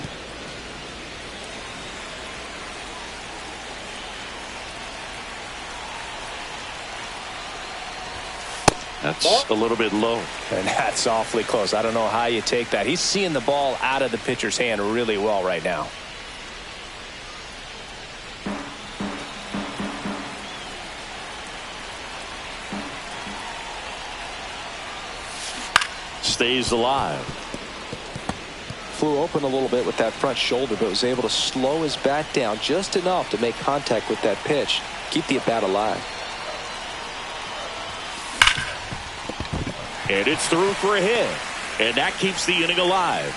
That's a little bit low.
And that's awfully close. I don't know how you take that. He's seeing the ball out of the pitcher's hand really well right now.
Stays alive.
Flew open a little bit with that front shoulder, but was able to slow his bat down just enough to make contact with that pitch. Keep the at-bat alive.
And it's through for a hit. And that keeps the inning alive.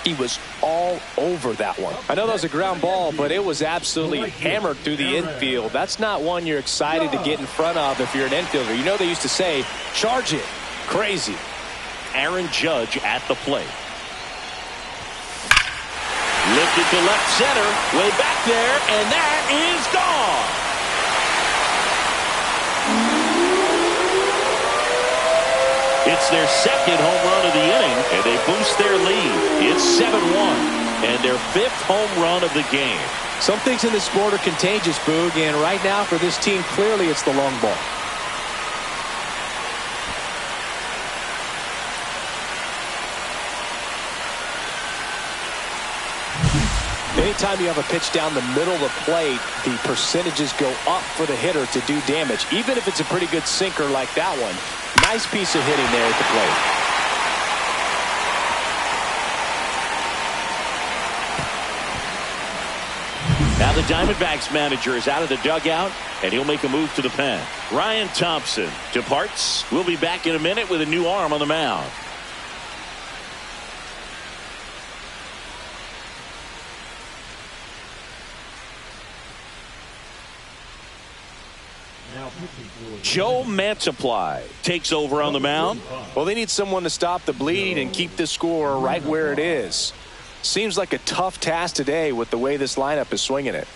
He was all over that one. I know that was a ground ball, but it was absolutely hammered through the infield. That's not one you're excited to get in front of if you're an infielder. You know they used to say, charge it. Crazy.
Aaron Judge at the plate. Lifted to left center. Way back there, and that is gone. It's their second home run of the inning, and they boost their lead. It's 7-1, and their 5th home run of the game.
Some things in this sport are contagious, Boog, and right now for this team, clearly it's the long ball. Anytime you have a pitch down the middle of the plate, the percentages go up for the hitter to do damage, even if it's a pretty good sinker like that one. Nice piece of hitting there at the plate.
Now the Diamondbacks manager is out of the dugout, and he'll make a move to the pen. Ryan Thompson departs. We'll be back in a minute with a new arm on the mound. Joe Mantiply takes over on the mound.
Well, they need someone to stop the bleed and keep this score right where it is. Seems like a tough task today with the way this lineup is swinging it.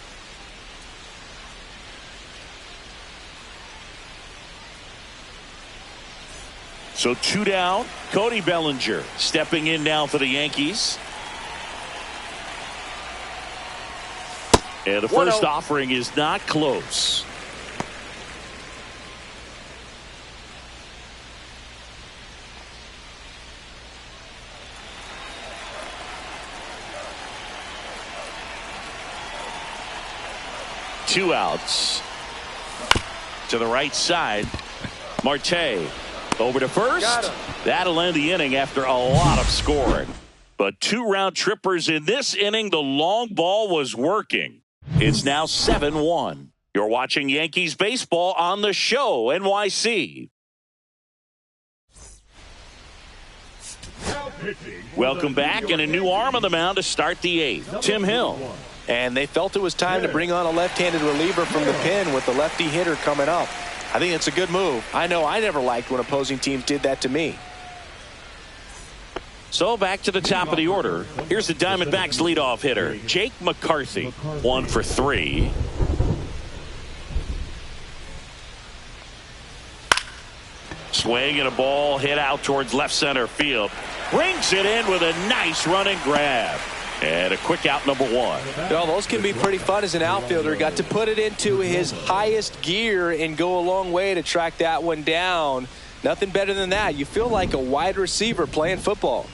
So 2 down. Cody Bellinger stepping in now for the Yankees. And the first offering is not close. Two outs. To the right side. Marte over to first. That'll end the inning after a lot of scoring. But 2 round trippers in this inning. The long ball was working. It's now 7-1. You're watching Yankees baseball on the show, NYC. Welcome back, and a new arm on the mound to start the 8th. Tim Hill.
And they felt it was time to bring on a left-handed reliever from the pen with the lefty hitter coming up. I think it's a good move. I know I never liked when opposing teams did that to me.
So back to the top of the order. Here's the Diamondbacks leadoff hitter, Jake McCarthy. 1 for 3. Swing and a ball hit out towards left center field. Brings it in with a nice running grab. And a quick out, number 1.
You know, those can be pretty fun as an outfielder. Got to put it into his highest gear and go a long way to track that one down. Nothing better than that. You feel like a wide receiver playing football.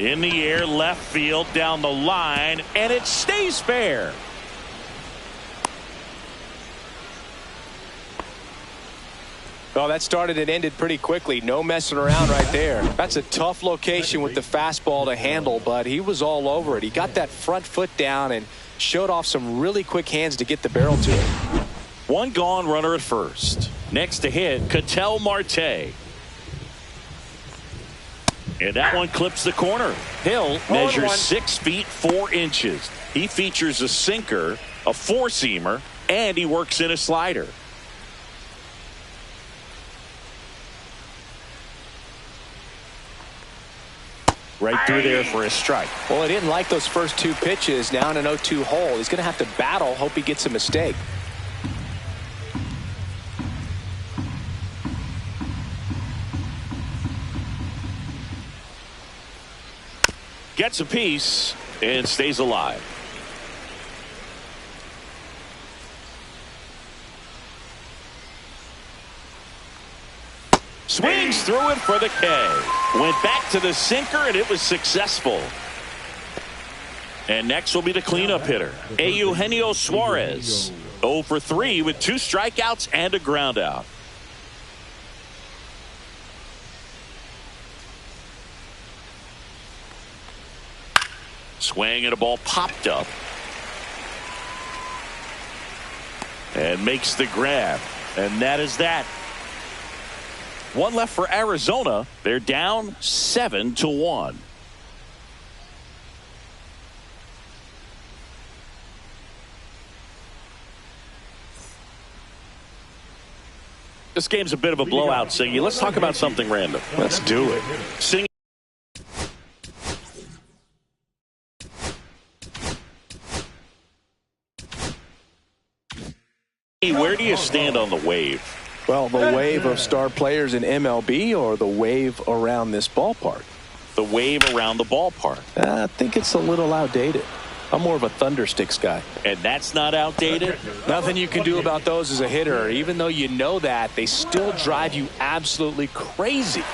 In the air, left field, down the line, and it stays fair.
Well, that started and ended pretty quickly. No messing around right there. That's a tough location with the fastball to handle, but he was all over it. He got that front foot down and showed off some really quick hands to get the barrel to it.
One gone, runner at first. Next to hit, Ketel Marte. And that one clips the corner. Hill measures 6 feet 4 inches. He features a sinker, a four-seamer, and he works in a slider. Right through there for a strike.
Well, he didn't like those first 2 pitches. Now in an 0-2 hole. He's going to have to battle, hope he gets a mistake.
Gets a piece and stays alive. Swings through it for the K. Went back to the sinker, and it was successful. And next will be the cleanup hitter, Eugenio Suarez. 0 for 3 with 2 strikeouts and a ground out. Swing and a ball popped up. And makes the grab. And that is that. One left for Arizona. They're down 7-1. This game's a bit of a blowout, Singy. Let's talk about something random. Let's do it. Singy. Where do you stand on the wave?
Well, the wave of star players in MLB or the wave around this ballpark?
The wave around the ballpark.
I think it's a little outdated. I'm more of a thundersticks guy.
And that's not outdated?
Nothing you can do about those as a hitter. Even though you know that, they still drive you absolutely crazy.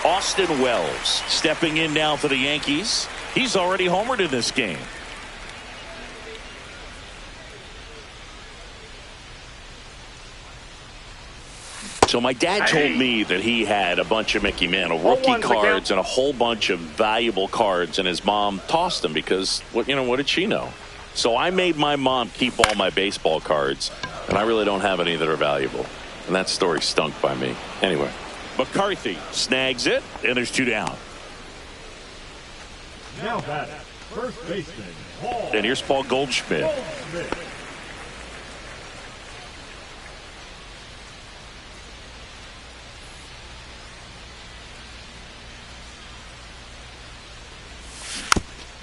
Austin Wells stepping in now for the Yankees. He's already homered in this game. So my dad told me that he had a bunch of Mickey Mantle rookie cards and a whole bunch of valuable cards, and his mom tossed them because, what did she know? So I made my mom keep all my baseball cards, and I really don't have any that are valuable. And that story stunk by me. Anyway, McCarthy snags it, and there's 2 down.
Now batting, first baseman, Paul.
And here's Paul Goldschmidt.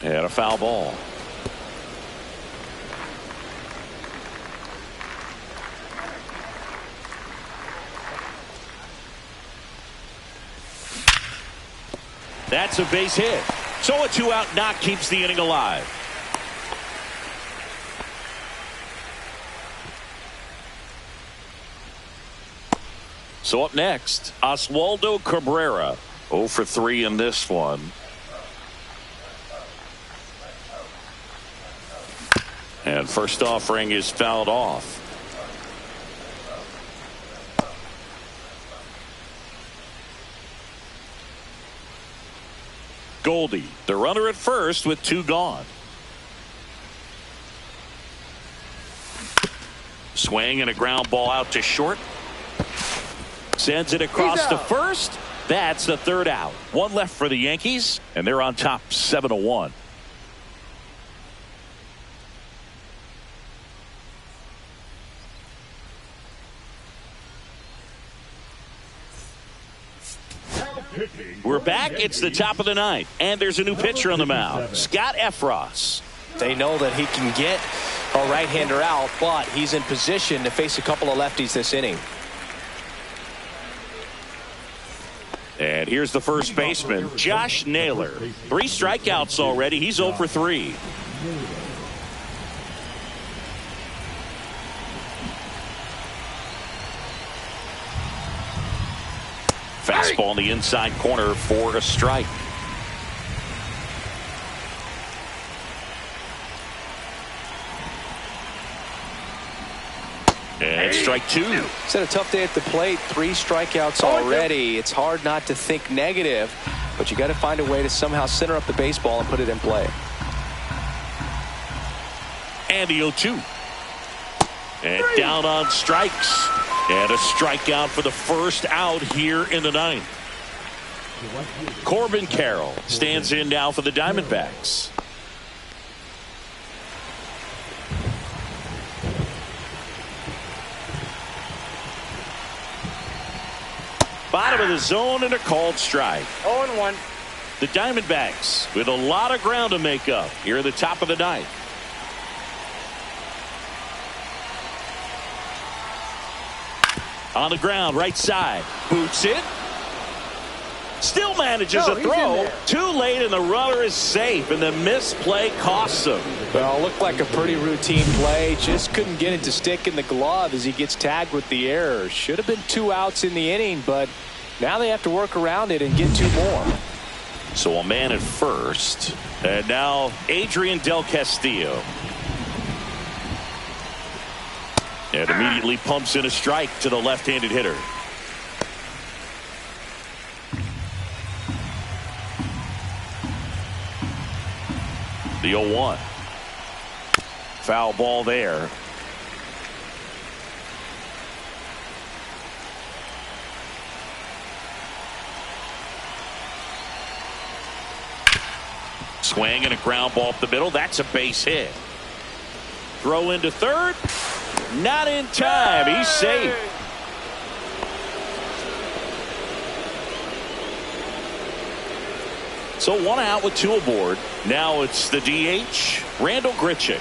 And a foul ball. That's a base hit. So a 2-out knock keeps the inning alive. So up next, Oswaldo Cabrera. 0 for 3 in this one. And first offering is fouled off. Goldie, the runner at first with 2 gone. Swing and a ground ball out to short. Sends it across to first. That's the 3rd out. 1 left for the Yankees, and they're on top 7-1. We're back. It's the top of the 9th, and there's a new pitcher on the mound, Scott Efros.
They know that he can get a right-hander out, but he's in position to face a couple of lefties this inning.
And here's the first baseman, Josh Naylor. 3 strikeouts already. He's 0 for 3. Fastball in the inside corner for a strike. And strike two.
It's had a tough day at the plate. 3 strikeouts already. It's hard not to think negative, but you got to find a way to somehow center up the baseball and put it in play.
And the 0-2. And down on strikes. And a strikeout for the first out here in the ninth. Corbin Carroll stands in now for the Diamondbacks. Bottom of the zone and a called strike.
0-1.
The Diamondbacks with a lot of ground to make up here at the top of the ninth. On the ground, right side. Boots it. Still manages a throw. Too late, and the runner is safe, and the misplay costs him.
Well, looked like a pretty routine play. Just couldn't get it to stick in the glove as he gets tagged with the error. Should have been 2 outs in the inning, but now they have to work around it and get 2 more.
So a man at first. And now Adrian Del Castillo. And immediately pumps in a strike to the left-handed hitter. The 0-1. Foul ball there. Swing and a ground ball up the middle. That's a base hit. Throw into third. Not in time. He's safe. So 1 out with 2 aboard. Now it's the DH, Randall Grichuk.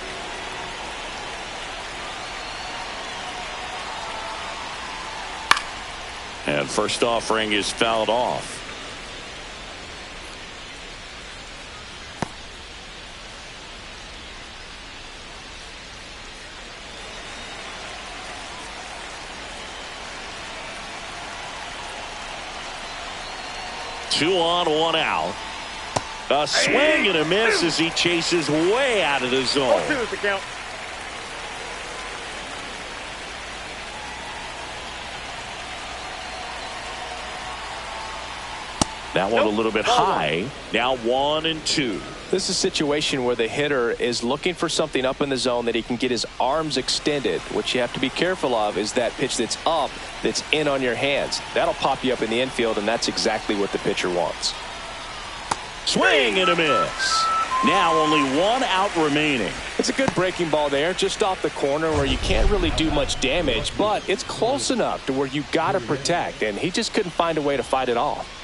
And first offering is fouled off. Two on, 1 out. A swing and a miss as he chases way out of the zone.
0-2 is the count.
That one a little bit high. Now 1-2.
This is a situation where the hitter is looking for something up in the zone that he can get his arms extended. What you have to be careful of is that pitch that's up, that's in on your hands. That'll pop you up in the infield, and that's exactly what the pitcher wants.
Swing and a miss. Now only 1 out remaining.
It's a good breaking ball there, just off the corner where you can't really do much damage, but it's close enough to where you got to protect, and he just couldn't find a way to fight it off.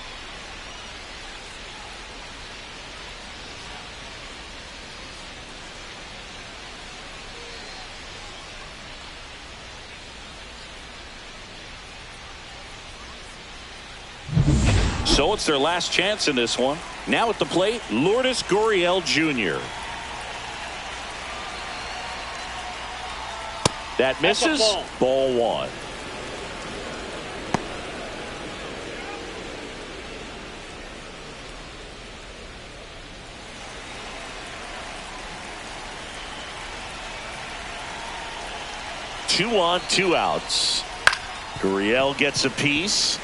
So it's their last chance in this one. Now at the plate, Lourdes Gurriel Jr. That misses. Ball 1. Two on, 2 outs. Gurriel gets a piece.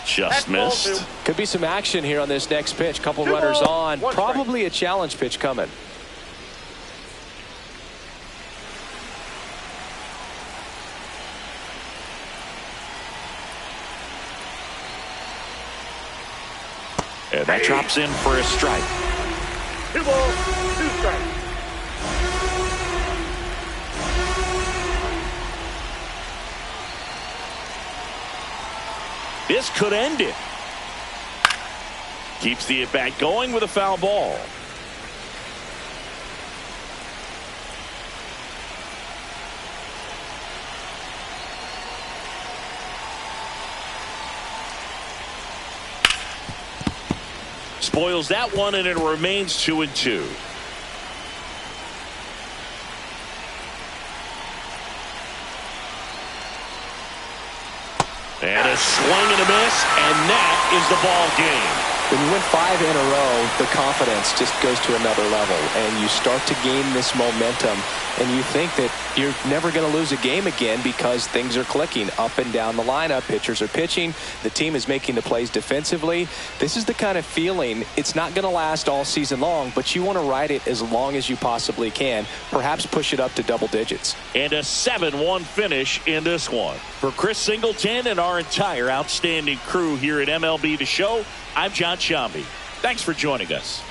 Just missed.
Could be some action here on this next pitch. Couple runners on. Probably a challenge pitch coming.
And that drops in for a strike.
2 balls, 2 strikes.
This could end it. Keeps the at-bat going with a foul ball. Spoils that one, and it remains 2-2. And a swing and a miss, and that is the ball game.
When you win 5 in a row, the confidence just goes to another level, and you start to gain this momentum, and you think that you're never going to lose a game again because things are clicking up and down the lineup. Pitchers are pitching. The team is making the plays defensively. This is the kind of feeling, it's not going to last all season long, but you want to ride it as long as you possibly can. Perhaps push it up to double digits.
And a 7-1 finish in this one. For Chris Singleton and our entire outstanding crew here at MLB The Show, I'm John Shambi. Thanks for joining us.